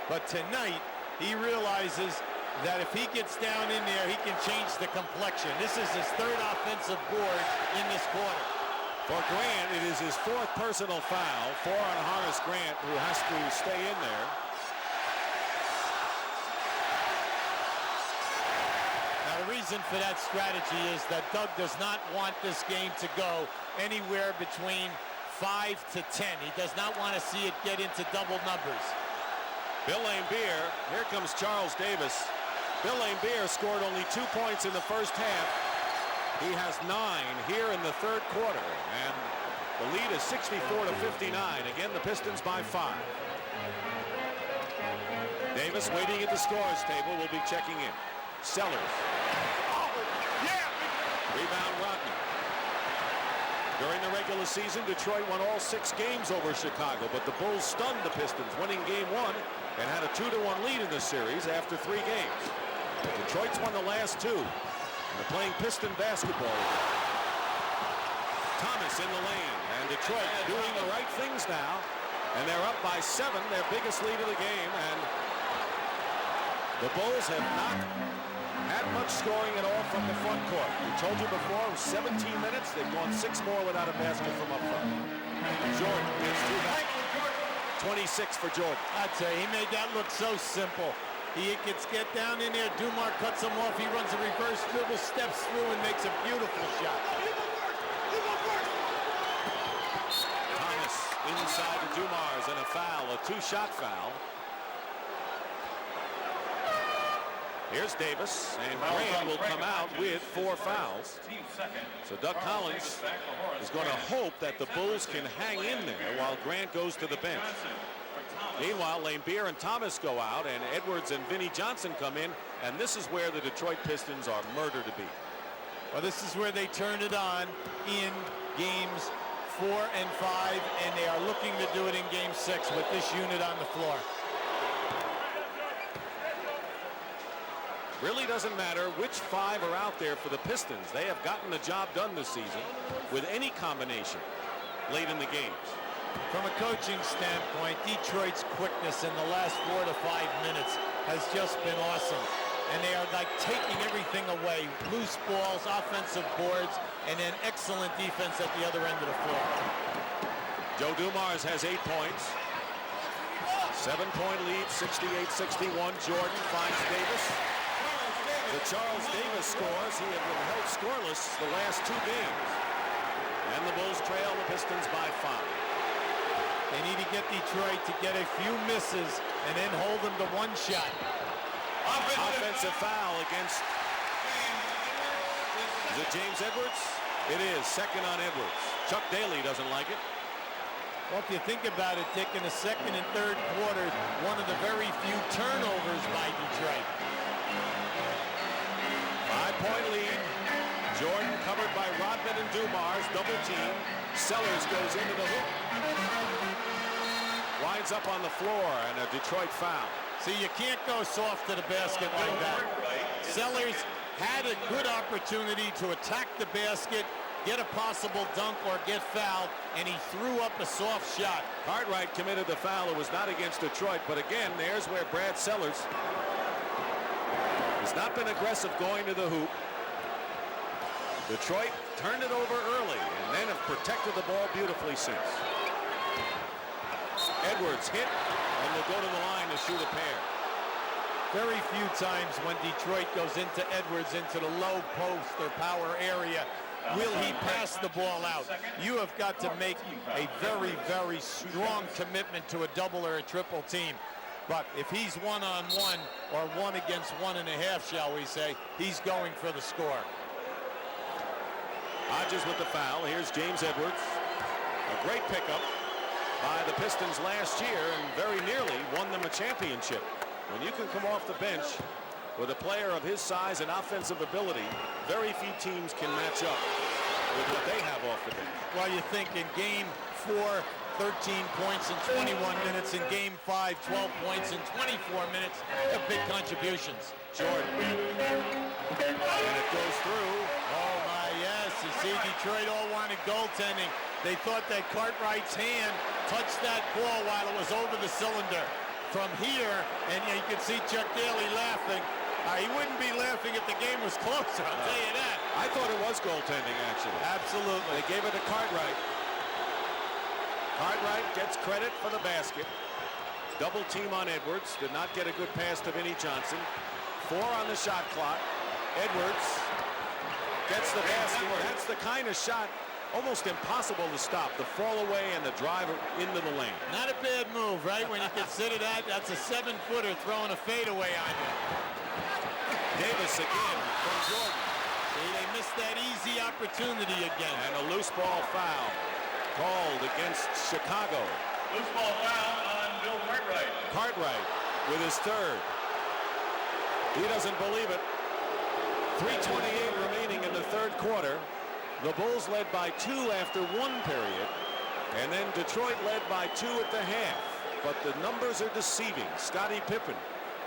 But tonight, he realizes that if he gets down in there, he can change the complexion. This is his 3rd offensive board in this quarter. For Grant, it is his 4th personal foul. 4 on Horace Grant, who has to stay in there. Now, the reason for that strategy is that Doug does not want this game to go anywhere between 5 to 10. He does not want to see it get into double numbers. Bill Laimbeer, here comes Charles Davis. Bill Laimbeer scored only 2 points in the first half. He has 9 here in the third quarter, and the lead is 64-59. Again, the Pistons by 5. Davis waiting at the scorer's table will be checking in. Sellers. Rebound Rodman. During the regular season, Detroit won all 6 games over Chicago, but the Bulls stunned the Pistons, winning game 1 and had a 2-1 lead in the series after 3 games. Detroit's won the last 2. They're playing Piston basketball. Thomas in the lane, and Detroit doing the right things now, and they're up by 7, their biggest lead of the game, and the Bulls have not had much scoring at all from the front court. We told you before, it was 17 minutes. They've gone 6 more without a basket from up front. Jordan gets 2 back. 26 for Jordan. I'd say he made that look so simple. He gets down in there. Dumars cuts him off. He runs a reverse dribble, steps through, and makes a beautiful shot. Thomas inside to Dumars, and a foul, a 2-shot foul. Here's Davis, and Grant will come out with 4 fouls. So Doug Collins is going to hope that the Bulls can hang in there while Grant goes to the bench. Meanwhile, Lambier and Thomas go out, and Edwards and Vinnie Johnson come in, and this is where the Detroit Pistons are murder to beat. Well, this is where they turn it on in games 4 and 5, and they are looking to do it in game 6 with this unit on the floor. Really doesn't matter which 5 are out there for the Pistons. They have gotten the job done this season with any combination late in the games. From a coaching standpoint, Detroit's quickness in the last 4 to 5 minutes has just been awesome. And they are like taking everything away. Loose balls, offensive boards, and then excellent defense at the other end of the floor. Joe Dumars has 8 points. 7-point lead, 68-61. Jordan finds Davis. The Charles Davis scores. He had been held scoreless the last 2 games. And the Bulls trail the Pistons by 5. They need to get Detroit to get a few misses and then hold them to 1 shot. Offensive foul against, is it James Edwards? It is. Second on Edwards. Chuck Daly doesn't like it. Well, if you think about it, Dick, in the second and third quarters, one of the very few turnovers by Detroit. 5-point lead. Jordan covered by Rodman and Dumars. Double team. Sellers goes into the hoop. Winds up on the floor, and a Detroit foul. See, you can't go soft to the basket like that. Sellers had a good opportunity to attack the basket, get a possible dunk or get fouled, and he threw up a soft shot. Cartwright committed the foul. It was not against Detroit, but again, there's where Brad Sellers has not been aggressive going to the hoop. Detroit turned it over early and then have protected the ball beautifully since. Edwards hit and will go to the line to shoot a pair. Very few times when Detroit goes into Edwards into the low post or power area will he pass the ball out. You have got to make a very, very strong commitment to a double or a triple team. But if he's 1-on-1 or 1 against 1.5, shall we say, he's going for the score. Hodges with the foul. Here's James Edwards. A great pickup by the Pistons last year and very nearly won them a championship. When you can come off the bench with a player of his size and offensive ability, very few teams can match up with what they have off the bench. Well, you think in game 4, 13 points in 21 minutes. In game 5, 12 points in 24 minutes. Big contributions. Jordan. And it goes through. Oh, my, yes. You see, Detroit all wanted goaltending. They thought that Cartwright's hand touched that ball while it was over the cylinder. From here, and you can see Chuck Daly laughing. He wouldn't be laughing if the game was closer, I'll tell you that. I thought it was goaltending, actually. Absolutely. They gave it to Cartwright. Cartwright gets credit for the basket. Double team on Edwards. Did not get a good pass to Vinnie Johnson. 4 on the shot clock. Edwards gets the basket. That's the kind of shot almost impossible to stop. The fall away and the drive into the lane. Not a bad move, right? When you consider that's a 7-footer throwing a fadeaway on you. Davis again from Jordan. See, they missed that easy opportunity again. And a loose ball foul called against Chicago. Loose ball foul on Bill Cartwright. Cartwright with his 3rd. He doesn't believe it. 3:28 remaining in the 3rd quarter. The Bulls led by 2 after 1 period. And then Detroit led by 2 at the half. But the numbers are deceiving. Scottie Pippen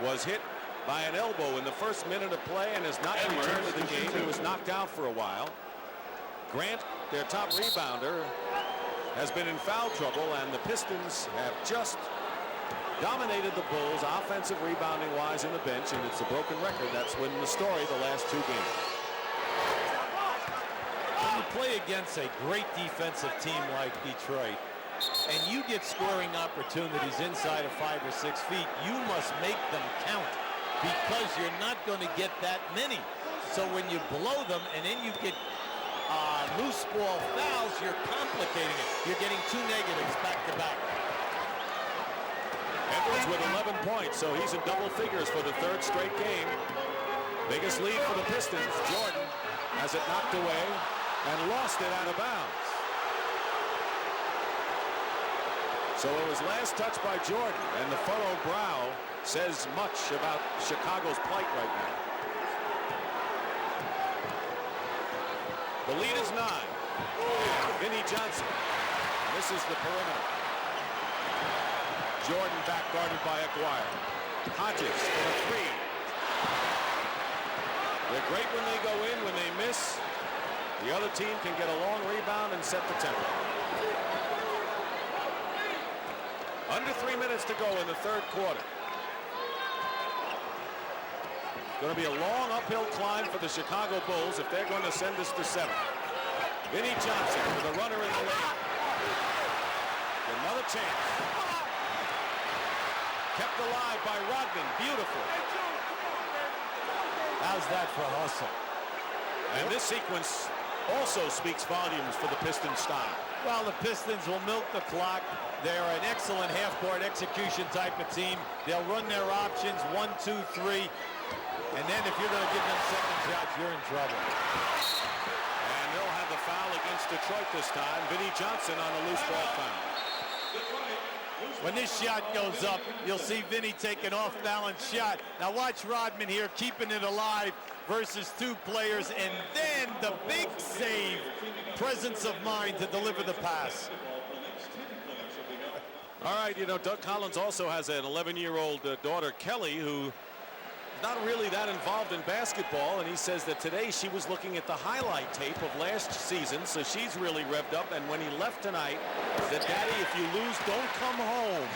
was hit by an elbow in the first minute of play and has not returned to the game. He was knocked out for a while. Grant, their top rebounder, has been in foul trouble, and the Pistons have just dominated the Bulls offensive rebounding wise in the bench, and it's a broken record. That's been the story the last 2 games. When you play against a great defensive team like Detroit, and you get scoring opportunities inside of 5 or 6 feet, you must make them count, because you're not going to get that many. So when you blow them and then you get loose ball fouls, you're complicating it. You're getting 2 negatives back to back. Edwards with 11 points, so he's in double figures for the 3rd straight game. Biggest lead for the Pistons. Jordan has it knocked away and lost it out of bounds. So it was last touched by Jordan, and the furrowed brow says much about Chicago's plight right now. The lead is 9. Vinnie Johnson misses the perimeter. Jordan back guarded by Aguirre. Hodges for the 3. They're great when they go in. When they miss, the other team can get a long rebound and set the tempo. Under 3 minutes to go in the 3rd quarter. Going to be a long uphill climb for the Chicago Bulls if they're going to send this to 7. Vinnie Johnson with a runner in the lane. Another chance. Kept alive by Rodman. Beautiful. How's that for hustle? And this sequence also speaks volumes for the Pistons style. Well, the Pistons will milk the clock. They're an excellent half-court execution type of team. They'll run their options 1, 2, 3. And then if you're going to give them second shots, you're in trouble. And they'll have the foul against Detroit this time. Vinnie Johnson on a loose ball foul. When this shot goes up, you'll see Vinnie take an off-balance shot. Now watch Rodman here keeping it alive versus 2 players, and then the big save. Presence of mind to deliver the pass. All right, you know, Doug Collins also has an 11-year-old daughter, Kelly, who not really that involved in basketball, and he says that today she was looking at the highlight tape of last season, so she's really revved up. And when he left tonight, said, "Daddy, if you lose, don't come home.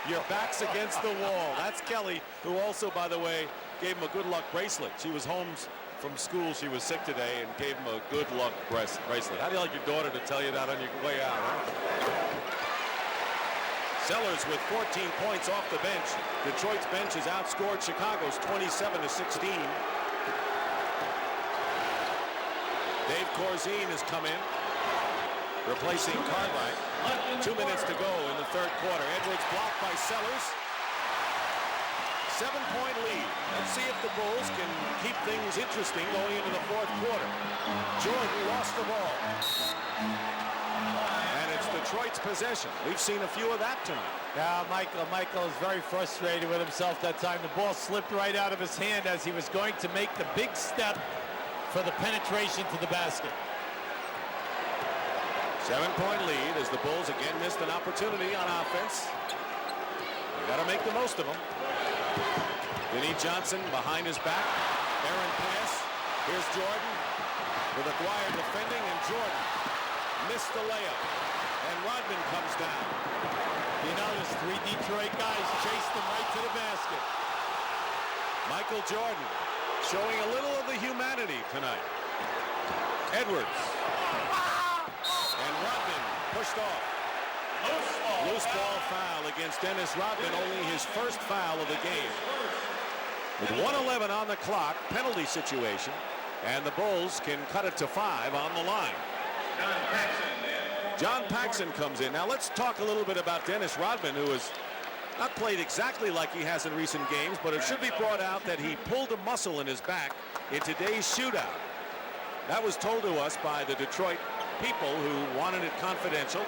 Your back's against the wall." That's Kelly, who also, by the way, gave him a good luck bracelet. She was home from school. She was sick today and gave him a good luck bracelet. How do you like your daughter to tell you that on your way out, huh? Sellers with 14 points off the bench. Detroit's bench has outscored Chicago's 27-16. Dave Corzine has come in, replacing Cartwright. 2 minutes to go in the 3rd quarter. Edwards blocked by Sellers. 7-point lead. Let's see if the Bulls can keep things interesting going into the 4th quarter. Jordan lost the ball. And it's Detroit's possession. We've seen a few of that tonight. Yeah, Michael is very frustrated with himself that time. The ball slipped right out of his hand as he was going to make the big step for the penetration to the basket. 7-point lead as the Bulls again missed an opportunity on offense. They got to make the most of them. Vinnie Johnson behind his back. Errant pass. Here's Jordan with Aguirre defending, and Jordan missed the layup. And Rodman comes down. You notice 3 Detroit guys chased him right to the basket. Michael Jordan showing a little of the humanity tonight. Edwards. And Rodman pushed off. Loose ball foul against Dennis Rodman, only his first foul of the game. With 1:11 on the clock, penalty situation, and the Bulls can cut it to 5 on the line. John Paxson comes in. Now let's talk a little bit about Dennis Rodman, who has not played exactly like he has in recent games, but it should be brought out that he pulled a muscle in his back in today's shootout. That was told to us by the Detroit people who wanted it confidential.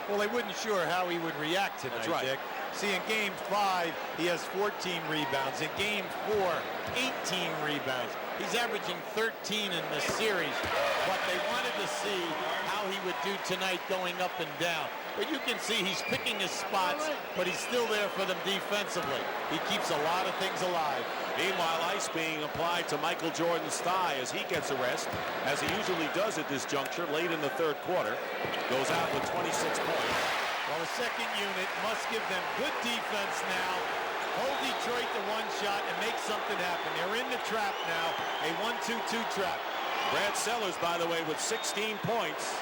Well, they weren't sure how he would react tonight, That's right. Dick. See, in Game 5, he has 14 rebounds. In Game 4, 18 rebounds. He's averaging 13 in this series, but they wanted to see how he would do tonight going up and down. But you can see he's picking his spots, but he's still there for them defensively. He keeps a lot of things alive. Meanwhile, ice being applied to Michael Jordan's thigh as he gets a rest, as he usually does at this juncture late in the third quarter. Goes out with 26 points. Well, the second unit must give them good defense now. Hold Detroit to one shot and make something happen. They're in the trap now, a 1-2-2 trap. Brad Sellers, by the way, with 16 points.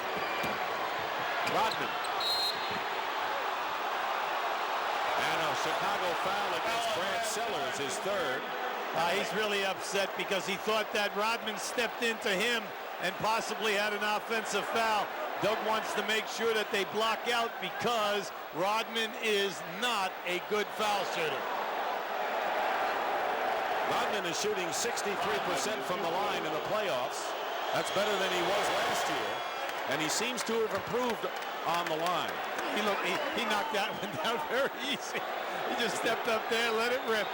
Rodman. And a Chicago foul against Brad Sellers, his third. He's really upset because he thought that Rodman stepped into him and possibly had an offensive foul. Doug wants to make sure that they block out because Rodman is not a good foul shooter. Rodman is shooting 63% from the line in the playoffs. That's better than he was last year. And he seems to have improved on the line. He knocked that one down very easy. He just stepped up there, let it rip.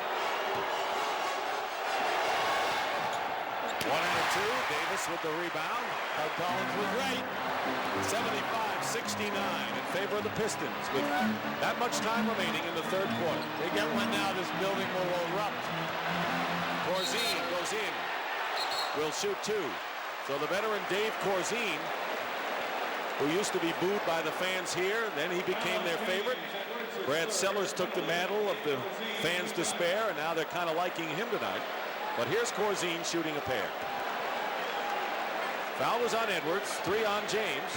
1 and 2. Davis with the rebound. Collins was right. 75-69 in favor of the Pistons with that much time remaining in the third quarter. They get one now, this building will erupt. Corzine goes in. Will shoot two. So the veteran Dave Corzine, who used to be booed by the fans here, then he became their favorite. Brad Sellers took the mantle of the fans' despair, and now they're kind of liking him tonight. But here's Corzine shooting a pair. Foul was on Edwards, 3 on James.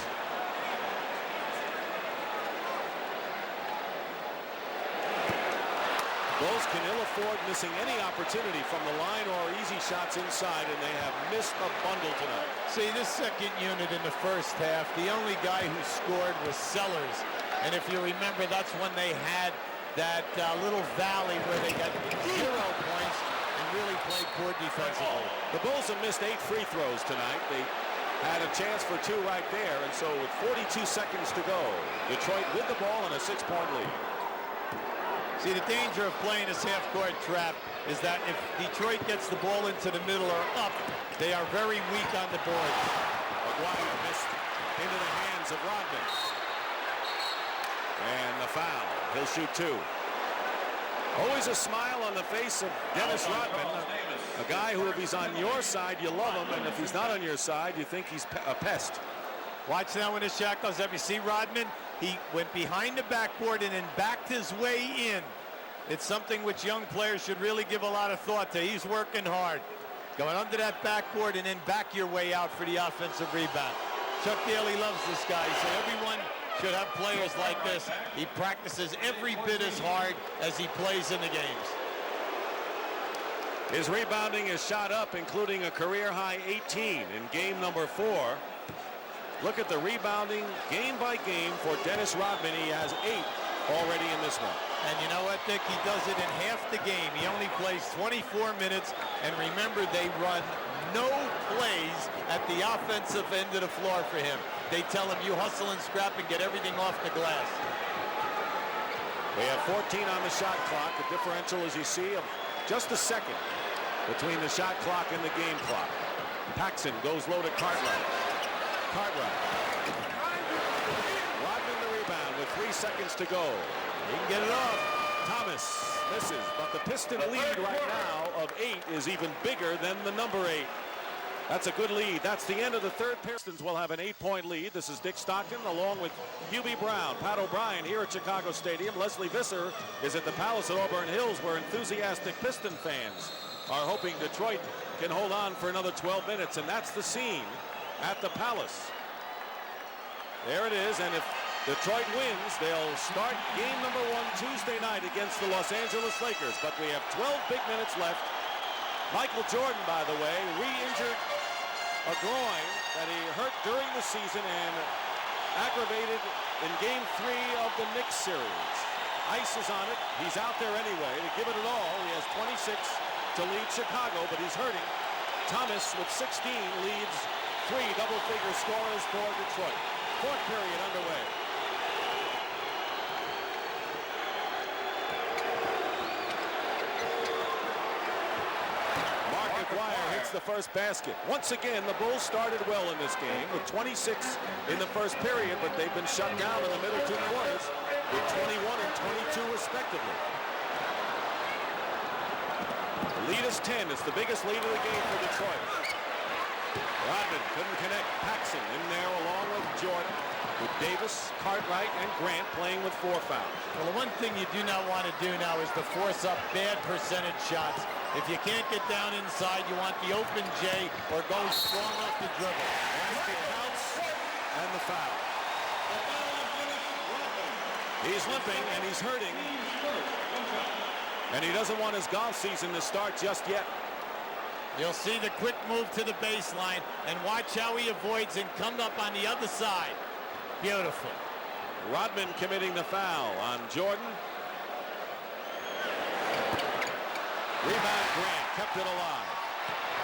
Bulls can ill afford missing any opportunity from the line or easy shots inside, and they have missed a bundle tonight. See, this second unit in the first half, the only guy who scored was Sellers. And if you remember, that's when they had that little valley where they got 0 points and really played poor defensively. The Bulls have missed 8 free throws tonight. They had a chance for 2 right there, and so with 42 seconds to go, Detroit with the ball and a 6-point lead. See, the danger of playing this half-court trap is that if Detroit gets the ball into the middle or up, they are very weak on the boards. McGuire missed into the hands of Rodman. And the foul. He'll shoot 2. Always a smile on the face of Dennis Rodman, a guy who, if he's on your side, you love him, and if he's not on your side, you think he's a pest. Watch now when the shot goes up. You see Rodman? He went behind the backboard and then backed his way in. It's something which young players should really give a lot of thought to. He's working hard. Going under that backboard and then back your way out for the offensive rebound. Chuck Daly loves this guy, so everyone should have players like this. He practices every bit as hard as he plays in the games. His rebounding is shot up, including a career-high 18 in game number 4. Look at the rebounding game by game for Dennis Rodman. He has 8 already in this one. And you know what, Dick? He does it in half the game. He only plays 24 minutes. And remember, they run no plays at the offensive end of the floor for him. They tell him, you hustle and scrap and get everything off the glass. We have 14 on the shot clock. The differential, as you see, of just a second between the shot clock and the game clock. Paxson goes low to Cartwright. Rodman the rebound with 3 seconds to go. He can get it off. Thomas misses, but the Piston lead right now of 8 is even bigger than the number 8. That's a good lead. That's the end of the third. Pistons will have an 8-point lead. This is Dick Stockton along with Hubie Brown, Pat O'Brien here at Chicago Stadium. Leslie Visser is at the Palace at Auburn Hills, where enthusiastic Piston fans are hoping Detroit can hold on for another 12 minutes, and that's the scene at the Palace. There it is, and if Detroit wins, they'll start game number 1 Tuesday night against the Los Angeles Lakers. But we have 12 big minutes left. Michael Jordan, by the way, re-injured a groin that he hurt during the season and aggravated in game 3 of the Knicks series. Ice is on it. He's out there anyway to give it an all. He has 26 to lead Chicago, but he's hurting. Thomas with 16 leads 3 double-figure scorers for Detroit. Fourth period underway. Mark McGuire hits the first basket. Once again, the Bulls started well in this game with 26 in the first period, but they've been shut down in the middle two quarters with 21 and 22 respectively. The lead is 10. It's the biggest lead of the game for Detroit. Rodman couldn't connect. Paxson in there along with Jordan, with Davis, Cartwright, and Grant playing with 4 fouls. Well, the one thing you do not want to do now is to force up bad percentage shots. If you can't get down inside, you want the open J or go strong off the dribble. Basket counts and the foul. He's limping and he's hurting. And he doesn't want his golf season to start just yet. You'll see the quick move to the baseline and watch how he avoids and comes up on the other side. Beautiful. Rodman committing the foul on Jordan. Rebound Grant kept it alive.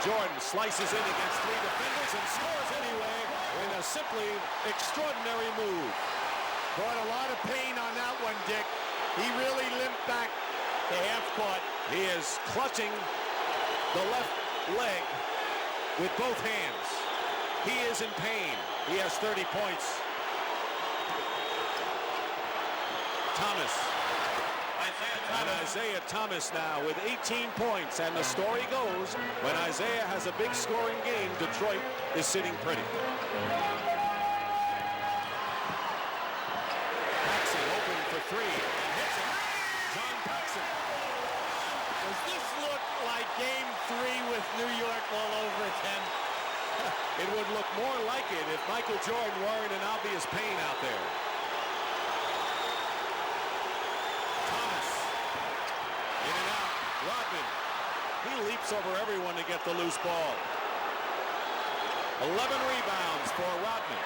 Jordan slices in against 3 defenders and scores anyway in a simply extraordinary move. Brought a lot of pain on that one, Dick. He really limped back to half court. He is clutching the left leg with both hands. He is in pain. He has 30 points. Thomas. And Isiah Thomas now with 18 points. And the story goes, when Isiah has a big scoring game, Detroit is sitting pretty. Paxson open for 3 and hits it. John Paxson. Does this look like game 3 with New York all over again? It would look more like it if Michael Jordan weren't in obvious pain out there. Thomas. In and out. Rodman. He leaps over everyone to get the loose ball. 11 rebounds for Rodman.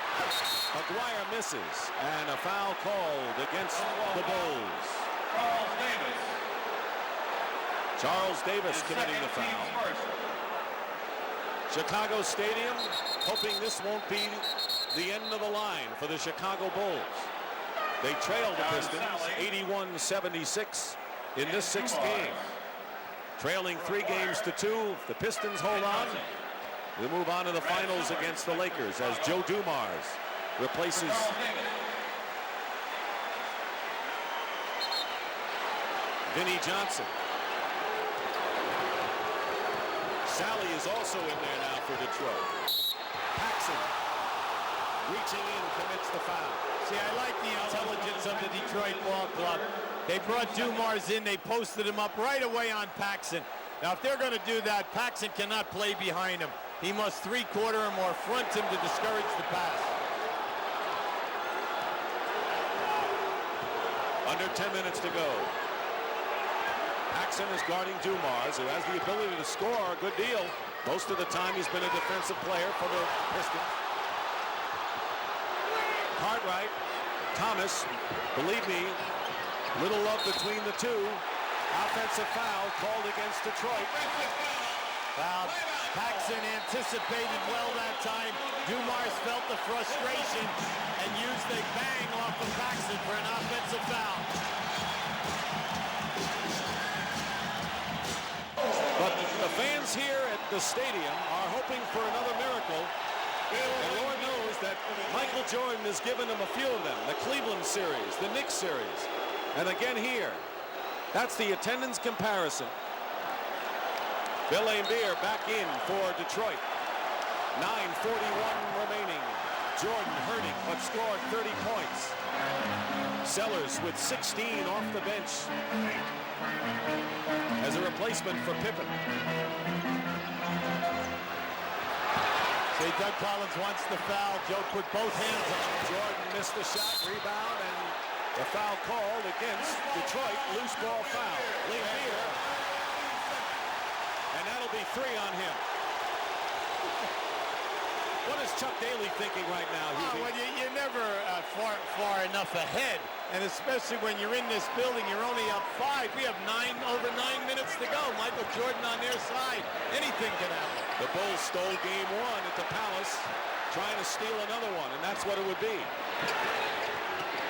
McGuire misses. And a foul called against the Bulls. Charles Davis committing the foul. Chicago Stadium hoping this won't be the end of the line for the Chicago Bulls. They trailed the Pistons 81-76 in this 6th game. Trailing 3 games to 2. If the Pistons hold on, we move on to the finals against the Lakers as Joe Dumars replaces Vinnie Johnson. Sally is also in there now for Detroit. Paxson reaching in, commits the foul. See, I like the intelligence of the Detroit Ball Club. They brought Dumars in. They posted him up right away on Paxson. Now, if they're going to do that, Paxson cannot play behind him. He must 3-quarter him or front him to discourage the pass. Under 10 minutes to go. Paxson is guarding Dumars, who has the ability to score a good deal. Most of the time he's been a defensive player for the Pistons. Cartwright, Thomas, believe me, little love between the two. Offensive foul called against Detroit. Foul. Paxson anticipated well that time. Dumars felt the frustration and used a bang off of Paxson for an offensive foul. But the fans here at the stadium are hoping for another miracle. And Lord knows that Michael Jordan has given them a few of them. The Cleveland series, the Knicks series. And again here, that's the attendance comparison. Bill Laimbeer back in for Detroit. 9:41 remaining. Jordan hurting, but scored 30 points. Sellers with 16 off the bench as a replacement for Pippen. See, Doug Collins wants the foul. Joe put both hands on it. Jordan missed the shot, rebound, and the foul called against Detroit. Loose ball foul. Laimbeer. And that'll be 3 on him. What is Chuck Daly thinking right now? Oh, well, you're never far enough ahead. And especially when you're in this building, you're only up 5. We have over 9 minutes to go. Michael Jordan on their side. Anything can happen. The Bulls stole game 1 at the Palace, trying to steal another one, and that's what it would be.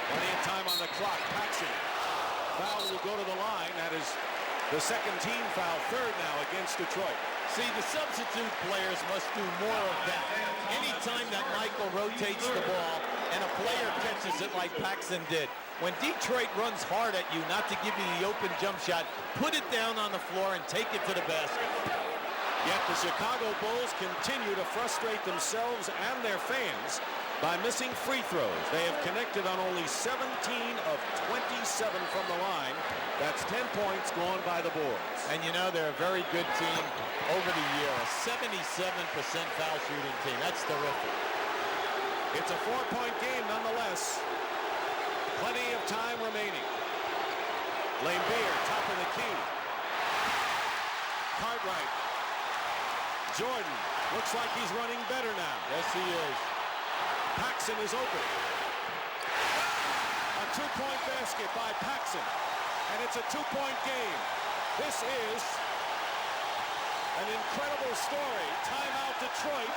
Plenty of time on the clock. Paxson. Foul will go to the line. That is The second team foul, third now against Detroit. See, the substitute players must do more of that. Anytime that Michael rotates the ball and a player catches it like Paxson did. When Detroit runs hard at you, not to give you the open jump shot, put it down on the floor and take it to the basket. Yet the Chicago Bulls continue to frustrate themselves and their fans by missing free throws. They have connected on only 17 of 27 from the line. That's 10 points gone by the boards. And you know, they're a very good team over the year. A 77% foul shooting team. That's terrific. It's a 4-point game nonetheless. Plenty of time remaining. Lambier, top of the key. Cartwright. Jordan looks like he's running better now. Yes, he is. Paxson is open. A 2-point basket by Paxson. And it's a 2-point game. This is an incredible story. Timeout Detroit.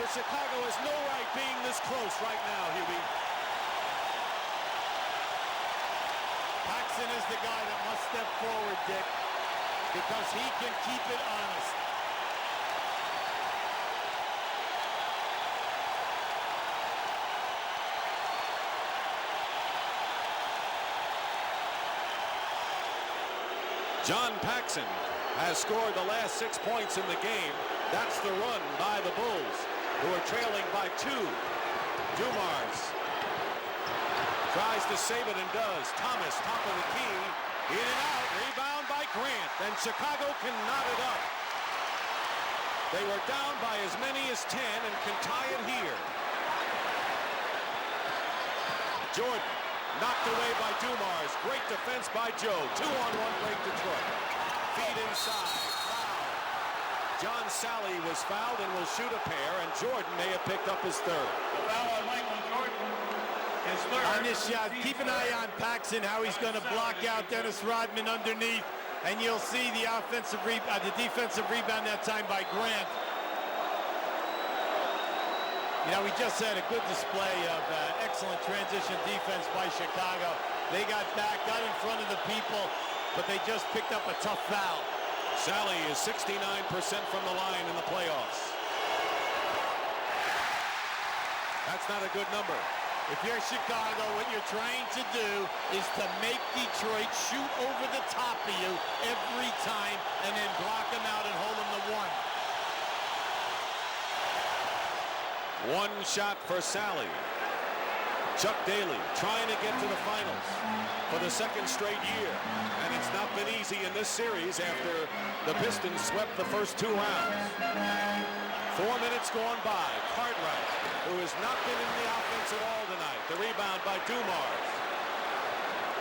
For Chicago has no right being this close right now, Hubie. Paxson is the guy that must step forward, Dick, because he can keep it honest. John Paxson has scored the last 6 points in the game. That's the run by the Bulls, who are trailing by 2. Dumars tries to save it and does. Thomas, top of the key, in and out, rebound by Grant, and Chicago can knot it up. They were down by as many as 10 and can tie it here. Jordan. Knocked away by Dumars. Great defense by Joe. 2-on-1 break Detroit. Feed inside. Foul. John Sally was fouled and will shoot a pair, and Jordan may have picked up his third. The foul on Michael Jordan. His third. On this shot, keep an eye on Paxson, how he's going to block out Dennis Rodman underneath, and you'll see the defensive rebound that time by Grant. You know, we just had a good display of excellent transition defense by Chicago. They got back, got in front of the people, but they just picked up a tough foul. Sally is 69% from the line in the playoffs. That's not a good number. If you're Chicago, what you're trying to do is to make Detroit shoot over the top of you every time and then block them out and hold them to one. One shot for Sally. Chuck Daly trying to get to the finals for the second straight year. And it's not been easy in this series after the Pistons swept the first 2 rounds. 4 minutes gone by. Cartwright, who has not been in the offense at all tonight. The rebound by Dumars.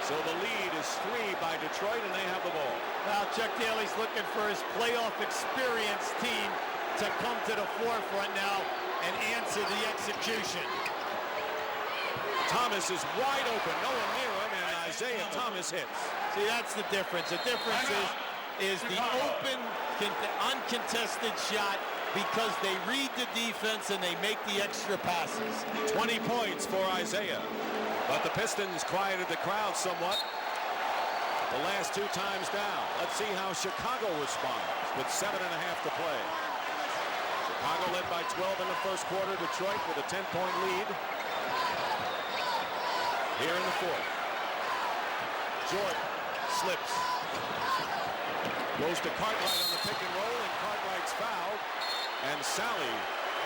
So the lead is 3 by Detroit, and they have the ball. Well, Chuck Daly's looking for his playoff experience team to come to the forefront now and answer the execution. Thomas is wide open, no one near him, and Isiah Thomas hits. See, that's the difference. The difference is the open, uncontested shot because they read the defense and they make the extra passes. 20 points for Isiah, but the Pistons quieted the crowd somewhat the last 2 times down. Let's see how Chicago responds with 7.5 to play. Chicago led by 12 in the first quarter. Detroit with a 10-point lead. Here in the fourth. Jordan slips. Goes to Cartwright on the pick and roll, and Cartwright's fouled. And Sally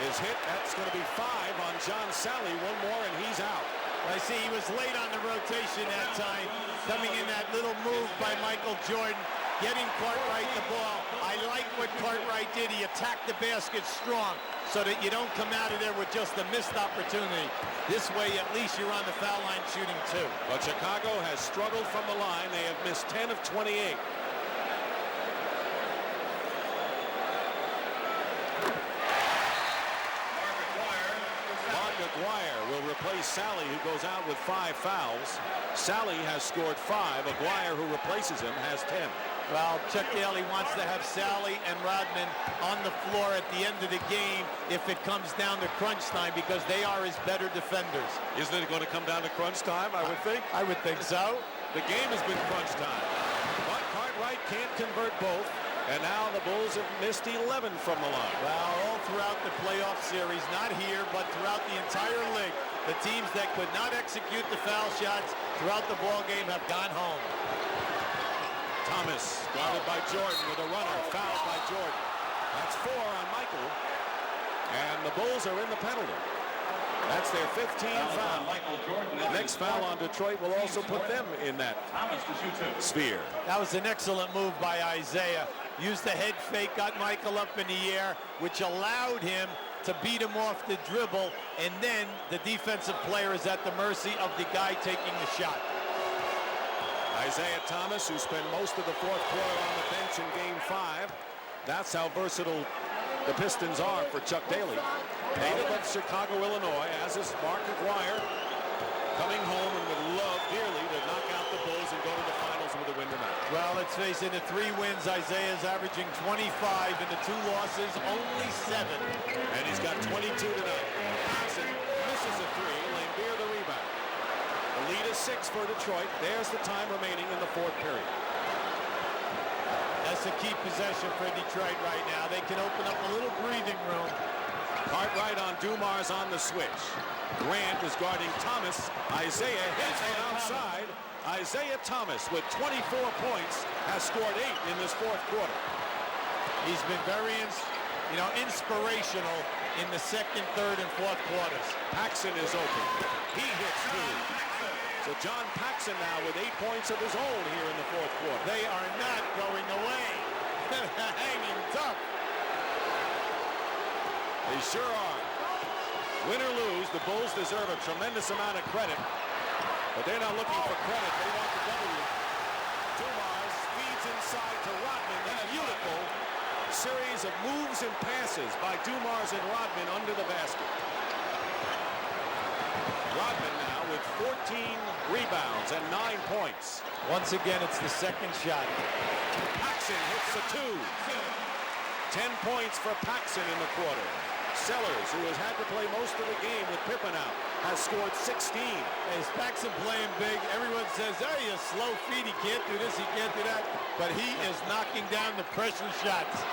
is hit. That's going to be 5 on John Sally. One more, and he's out. I see he was late on the rotation that time. Coming in that little move by Michael Jordan. Getting Cartwright the ball. I like what Cartwright did. He attacked the basket strong so that you don't come out of there with just a missed opportunity. This way, at least you're on the foul line shooting 2. But Chicago has struggled from the line. They have missed 10 of 28. Mark Aguirre will replace Sally, who goes out with 5 fouls. Sally has scored 5. Aguirre, who replaces him, has 10. Well, Chuck Daly wants to have Sally and Rodman on the floor at the end of the game if it comes down to crunch time because they are his better defenders. Isn't it going to come down to crunch time, I would think? I would think so. The game has been crunch time. But Cartwright can't convert both. And now the Bulls have missed 11 from the line. Well, all throughout the playoff series, not here, but throughout the entire league, the teams that could not execute the foul shots throughout the ball game have gone home. Thomas guarded by Jordan with a runner, fouled by Jordan. That's 4 on Michael. And the Bulls are in the penalty. That's their 15th foul. Next foul on Detroit will also put them in that sphere. That was an excellent move by Isiah. Used the head fake, got Michael up in the air, which allowed him to beat him off the dribble, and then the defensive player is at the mercy of the guy taking the shot. Isiah Thomas, who spent most of the fourth quarter on the bench in Game 5. That's how versatile the Pistons are for Chuck Daly. Native of Chicago, Illinois, as is Mark McGuire, coming home and would love dearly to knock out the Bulls and go to the finals with a win tonight. Well, let's face it, in the 3 wins, Isiah's averaging 25. In the 2 losses, only 7. And he's got 22 tonight. Paxson misses a 3. Lambeer the rebound. The lead is 6 for Detroit. There's the time remaining in the 4th period. That's a key possession for Detroit right now. They can open up a little breathing room. Cartwright on Dumars on the switch. Grant is guarding Thomas. Isiah hits from outside. Isiah Thomas with 24 points has scored 8 in this 4th quarter. He's been very inspirational in the 2nd, 3rd, and 4th quarters. Paxson is open. He hits 2. So John Paxson now with 8 points of his own here in the 4th quarter. They are not going away. Hanging tough. They sure are. Win or lose, the Bulls deserve a tremendous amount of credit. But they're not looking for credit. They want the W. Dumars feeds inside to Rodman. A beautiful series of moves and passes by Dumars and Rodman under the basket. Rodman now with 14 rebounds and 9 points. Once again, it's the 2nd shot. Paxson hits the 2. 10 points for Paxson in the quarter. Sellers, who has had to play most of the game with Pippen out, has scored 16. As Paxson playing big, everyone says, hey, he's slow feet, he can't do this, he can't do that. But he is knocking down the pressure shots.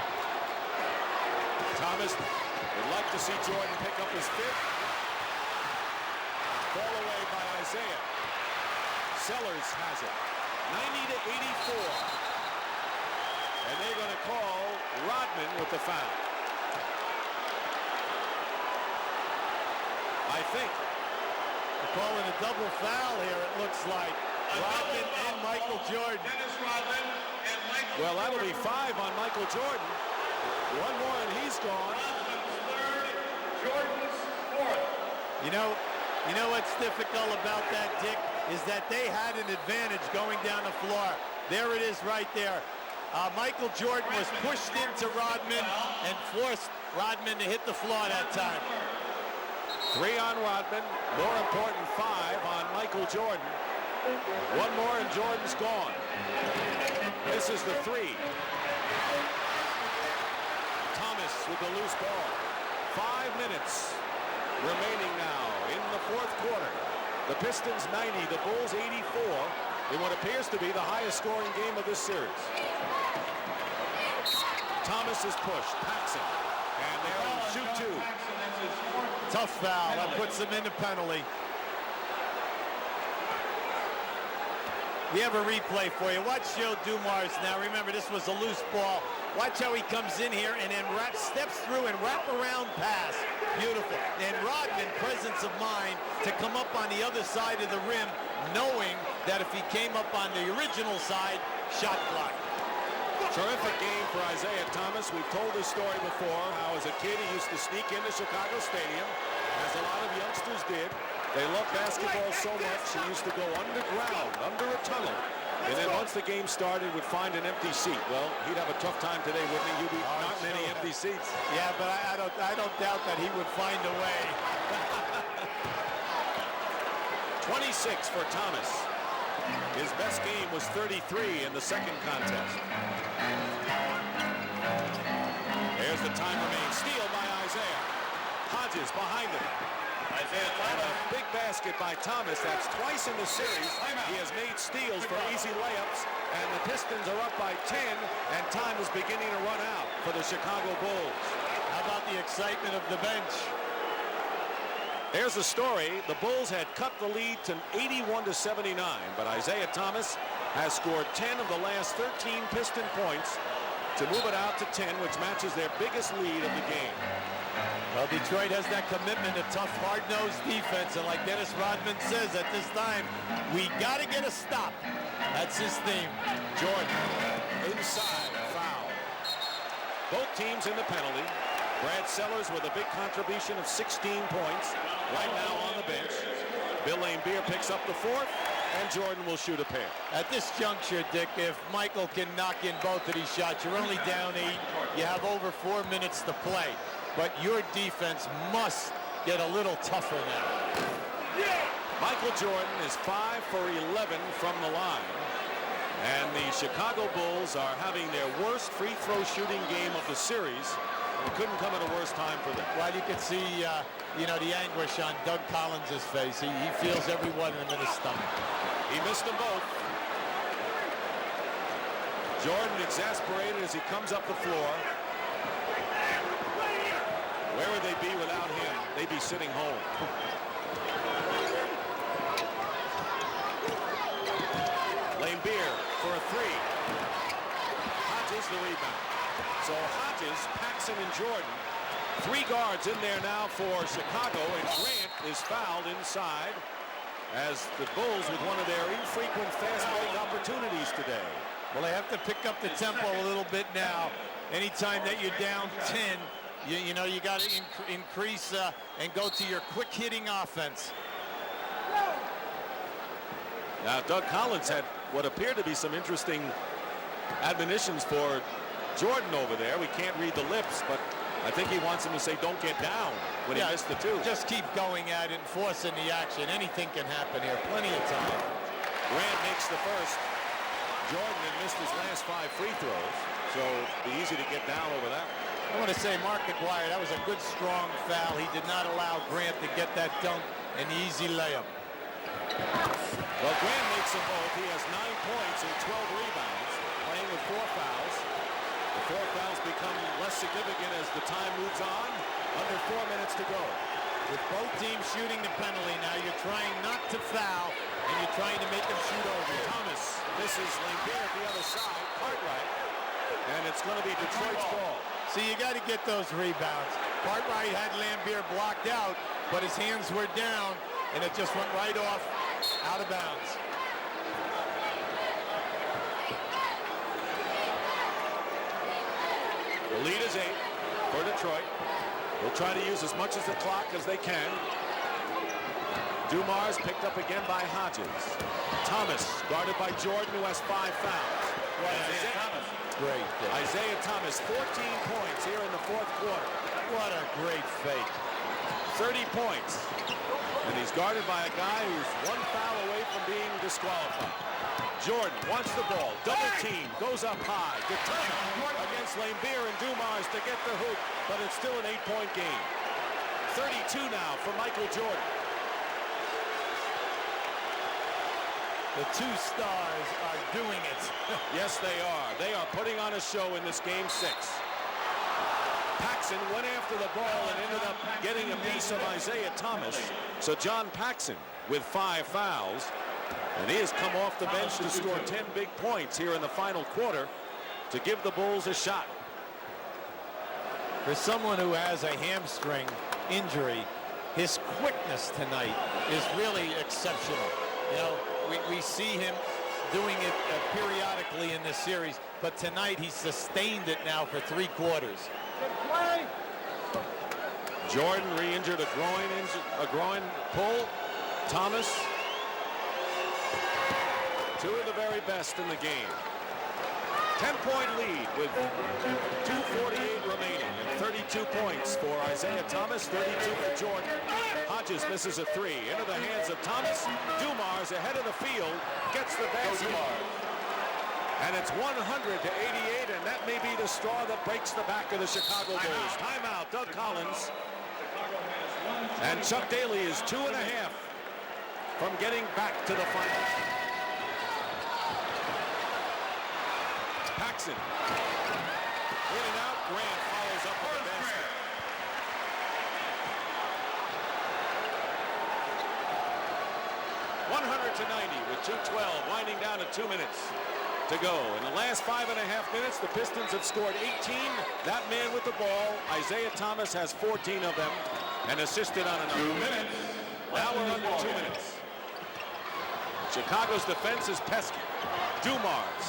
Thomas would like to see Jordan pick up his 5th. Ball away by Isiah. Sellers has it. 90-84. And they're going to call Rodman with the foul. I think. They're calling a double foul here, it looks like. Rodman and Michael Jordan. Well, that'll be 5 on Michael Jordan. 1 more and he's gone. Jordan's 4th. You know what's difficult about that, Dick, is that they had an advantage going down the floor. There it is right there. Michael Jordan was pushed into Rodman and forced Rodman to hit the floor that time. 3 on Rodman. More important, 5 on Michael Jordan. 1 more and Jordan's gone. This is the 3. Thomas with the loose ball. 5 minutes remaining now in the 4th quarter. The Pistons 90, the Bulls 84 in what appears to be the highest scoring game of this series. Thomas is pushed. Paxson. And they'll shoot 2. Tough foul. That puts them in the penalty. We have a replay for you. Watch Joe Dumars now. Remember, this was a loose ball. Watch how he comes in here and then steps through and wrap-around pass. Beautiful. And Rodman, presence of mind to come up on the other side of the rim, knowing that if he came up on the original side, shot clock. Terrific game for Isiah Thomas. We've told this story before, how as a kid he used to sneak into Chicago Stadium, as a lot of youngsters did. They loved basketball so much, he used to go underground, under a tunnel, and then once the game started, would find an empty seat. Well, he'd have a tough time today, wouldn't he? You'd be not many empty seats. Yeah, but I don't doubt that he would find a way. 26 for Thomas. His best game was 33 in the 2nd contest. There's the time remaining. Steal by Isiah. Hodges behind him. Isiah And Thomas. a big basket by Thomas. That's twice in the series. He has made steals for easy layups, and the Pistons are up by 10, and time is beginning to run out for the Chicago Bulls. How about the excitement of the bench? There's the story. The Bulls had cut the lead to 81-79, but Isiah Thomas has scored 10 of the last 13 Piston points to move it out to 10, which matches their biggest lead of the game. Well, Detroit has that commitment to tough, hard-nosed defense, and like Dennis Rodman says at this time, we got to get a stop. That's his theme. Jordan inside, foul. Both teams in the penalty. Brad Sellers with a big contribution of 16 points right now on the bench. Bill Laimbeer picks up the fourth, and Jordan will shoot a pair. At this juncture, Dick, if Michael can knock in both of these shots, you're only down 8. You have over 4 minutes to play. But your defense must get a little tougher now. Michael Jordan is 5 for 11 from the line. And the Chicago Bulls are having their worst free throw shooting game of the series. It couldn't come at a worse time for them. Well, you can see, the anguish on Doug Collins' face. He feels every one of them in his stomach. He missed them both. Jordan exasperated as he comes up the floor. Where would they be without him? They'd be sitting home. Laimbeer for a three. Hodges the rebound. So Hodges, Paxson, and Jordan, 3 guards in there now for Chicago, and Grant is fouled inside as the Bulls with one of their infrequent fast break opportunities today. Well, they have to pick up the tempo a little bit now. Anytime that you're down 10, you got to increase and go to your quick hitting offense. Now, Doug Collins had what appeared to be some interesting admonitions for Jordan over there. We can't read the lips, but I think he wants him to say, don't get down when he missed the 2. Just keep going at it and forcing the action. Anything can happen here. Plenty of time. Grant makes the first. Jordan had missed his last 5 free throws, so it'd be easy to get down over that. I want to say, Mark McGuire, that was a good, strong foul. He did not allow Grant to get that dunk, an easy layup. Well, Grant makes them both. He has 9 points and 12 rebounds, playing with 4 fouls. The 4 fouls become less significant as the time moves on. Under 4 minutes to go. With both teams shooting the penalty now, you're trying not to foul, and you're trying to make them shoot over you. Thomas misses. Laimbeer at the other side. Cartwright. And it's going to be Detroit's ball. See, you got to get those rebounds. Cartwright had Laimbeer blocked out, but his hands were down, and it just went right off, out of bounds. The lead is 8 for Detroit. They'll try to use as much of the clock as they can. Dumars picked up again by Hodges. Thomas guarded by Jordan, who has 5 fouls. Isiah Thomas. Great. Isiah Thomas, 14 points here in the 4th quarter. What a great fake. 30 points. And he's guarded by a guy who's 1 foul away from being disqualified. Jordan wants the ball. Double team. Goes up high. Determined against Laimbeer and Dumars to get the hoop. But it's still an 8-point game. 32 now for Michael Jordan. The 2 stars are doing it. Yes, they are. They are putting on a show in this game 6. Paxson went after the ball and ended up getting a piece of Isiah Thomas. So John Paxson with 5 fouls. And he has come off the bench to score 10 big points here in the final quarter to give the Bulls a shot. For someone who has a hamstring injury, his quickness tonight is really exceptional. You know, we see him doing it periodically in this series, but tonight he sustained it now for 3 quarters. Jordan re-injured a groin pull. Thomas, 2 of the very best in the game. 10-point lead with 2:48 remaining and 32 points for Isiah Thomas, 32 for Jordan. Hodges misses a 3 into the hands of Thomas. Dumars ahead of the field gets the basket. And it's 100-88, and that may be the straw that breaks the back of the Chicago Bulls. Timeout, Doug Collins. And Chuck Daly is 2.5 from getting back to the finals. Paxson. In and out. Grant follows up with the basket. (100-90) with 2:12 winding down to 2 minutes to go. In the last 5.5 minutes, the Pistons have scored 18. That man with the ball, Isiah Thomas, has 14 of them and assisted on another. 2 minutes. Now we're under 2 minutes. Chicago's defense is pesky. Dumars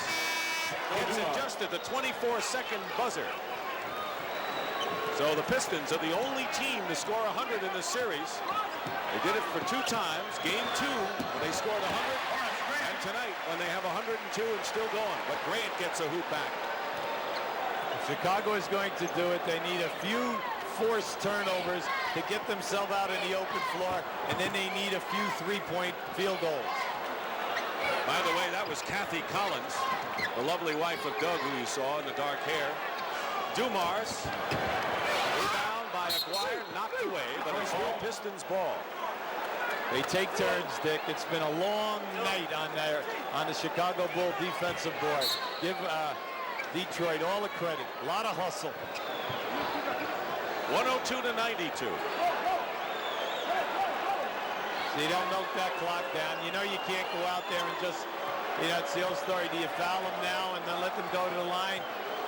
gets it just at the 24-second buzzer. So the Pistons are the only team to score 100 in this series. They did it for 2 times. Game 2, when they scored 100, and tonight when they have 102 and still going. But Grant gets a hoop back. If Chicago is going to do it, they need a few forced turnovers to get themselves out in the open floor, and then they need a few three-point field goals. By the way, that was Kathy Collins, the lovely wife of Doug, who you saw in the dark hair. Dumars, rebound by Aguirre, knocked away, but it's still Pistons ball. They take turns, Dick. It's been a long night on the Chicago Bull defensive board. Give Detroit all the credit. A lot of hustle. 102-92. So you don't milk that clock down. You know you can't go out there and just, it's the old story. Do you foul them now and then let them go to the line?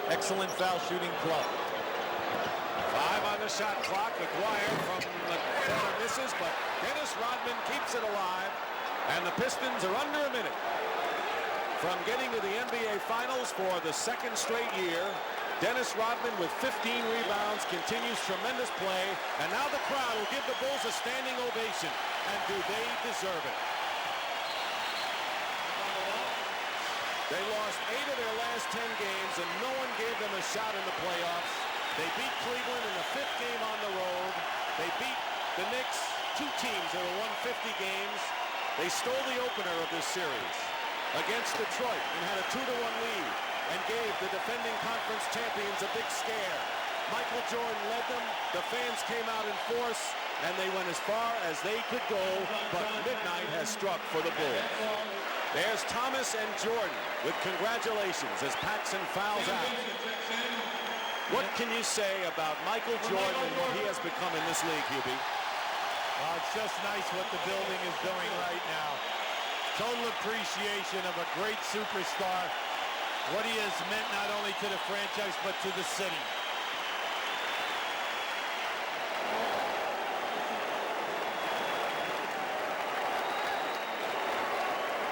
Excellent foul shooting club. 5 on the shot clock. Aguirre from the corner misses, but Dennis Rodman keeps it alive, and the Pistons are under a minute from getting to the NBA Finals for the 2nd straight year. Dennis Rodman with 15 rebounds continues tremendous play, and now the crowd will give the Bulls a standing ovation, and do they deserve it? They lost 8 of their last 10 games, and no one gave them a shot in the playoffs. They beat Cleveland in the 5th game on the road. They beat the Knicks, 2 teams that have won 50 games. They stole the opener of this series against Detroit and had a 2-1 lead and gave the defending conference champions a big scare. Michael Jordan led them. The fans came out in force, and they went as far as they could go, but midnight has struck for the Bulls. There's Thomas and Jordan with congratulations as Paxson fouls out. What can you say about Michael Jordan and what he has become in this league, Hubie? Well, it's just nice what the building is doing right now. Total appreciation of a great superstar. What he has meant not only to the franchise, but to the city.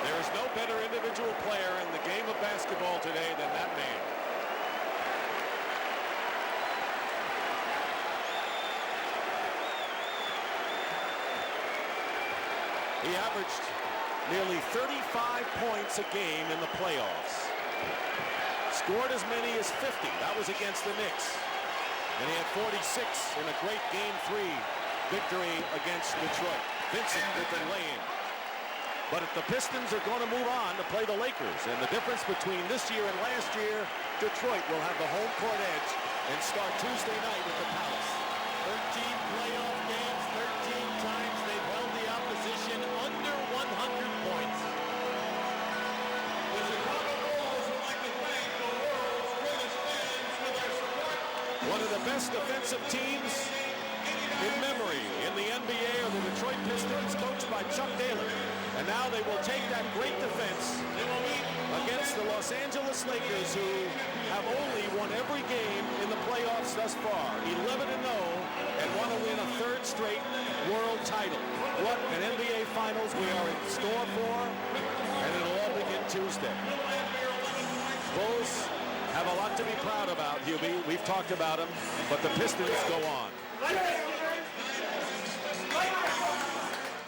There is no better individual player in the game of basketball today than that man. He averaged nearly 35 points a game in the playoffs. Scored as many as 50. That was against the Knicks. And he had 46 in a great Game 3 victory against Detroit. Vincent with the lay-in. But if the Pistons are going to move on to play the Lakers, and the difference between this year and last year, Detroit will have the home court edge and start Tuesday night with the Palace. 13 playoff games, 13 times they've held the opposition under 100 points. The Chicago Bulls would like to thank the world's greatest fans for their support. One of the best defensive teams in memory in the NBA are the Detroit Pistons, coached by Chuck Daly. And now they will take that great defense against the Los Angeles Lakers, who have only won every game in the playoffs thus far, 11-0, and want to win a 3rd straight world title. What an NBA Finals we are in store for, and it'll all begin Tuesday. Bulls have a lot to be proud about, Hubie. We've talked about them, but the Pistons go on.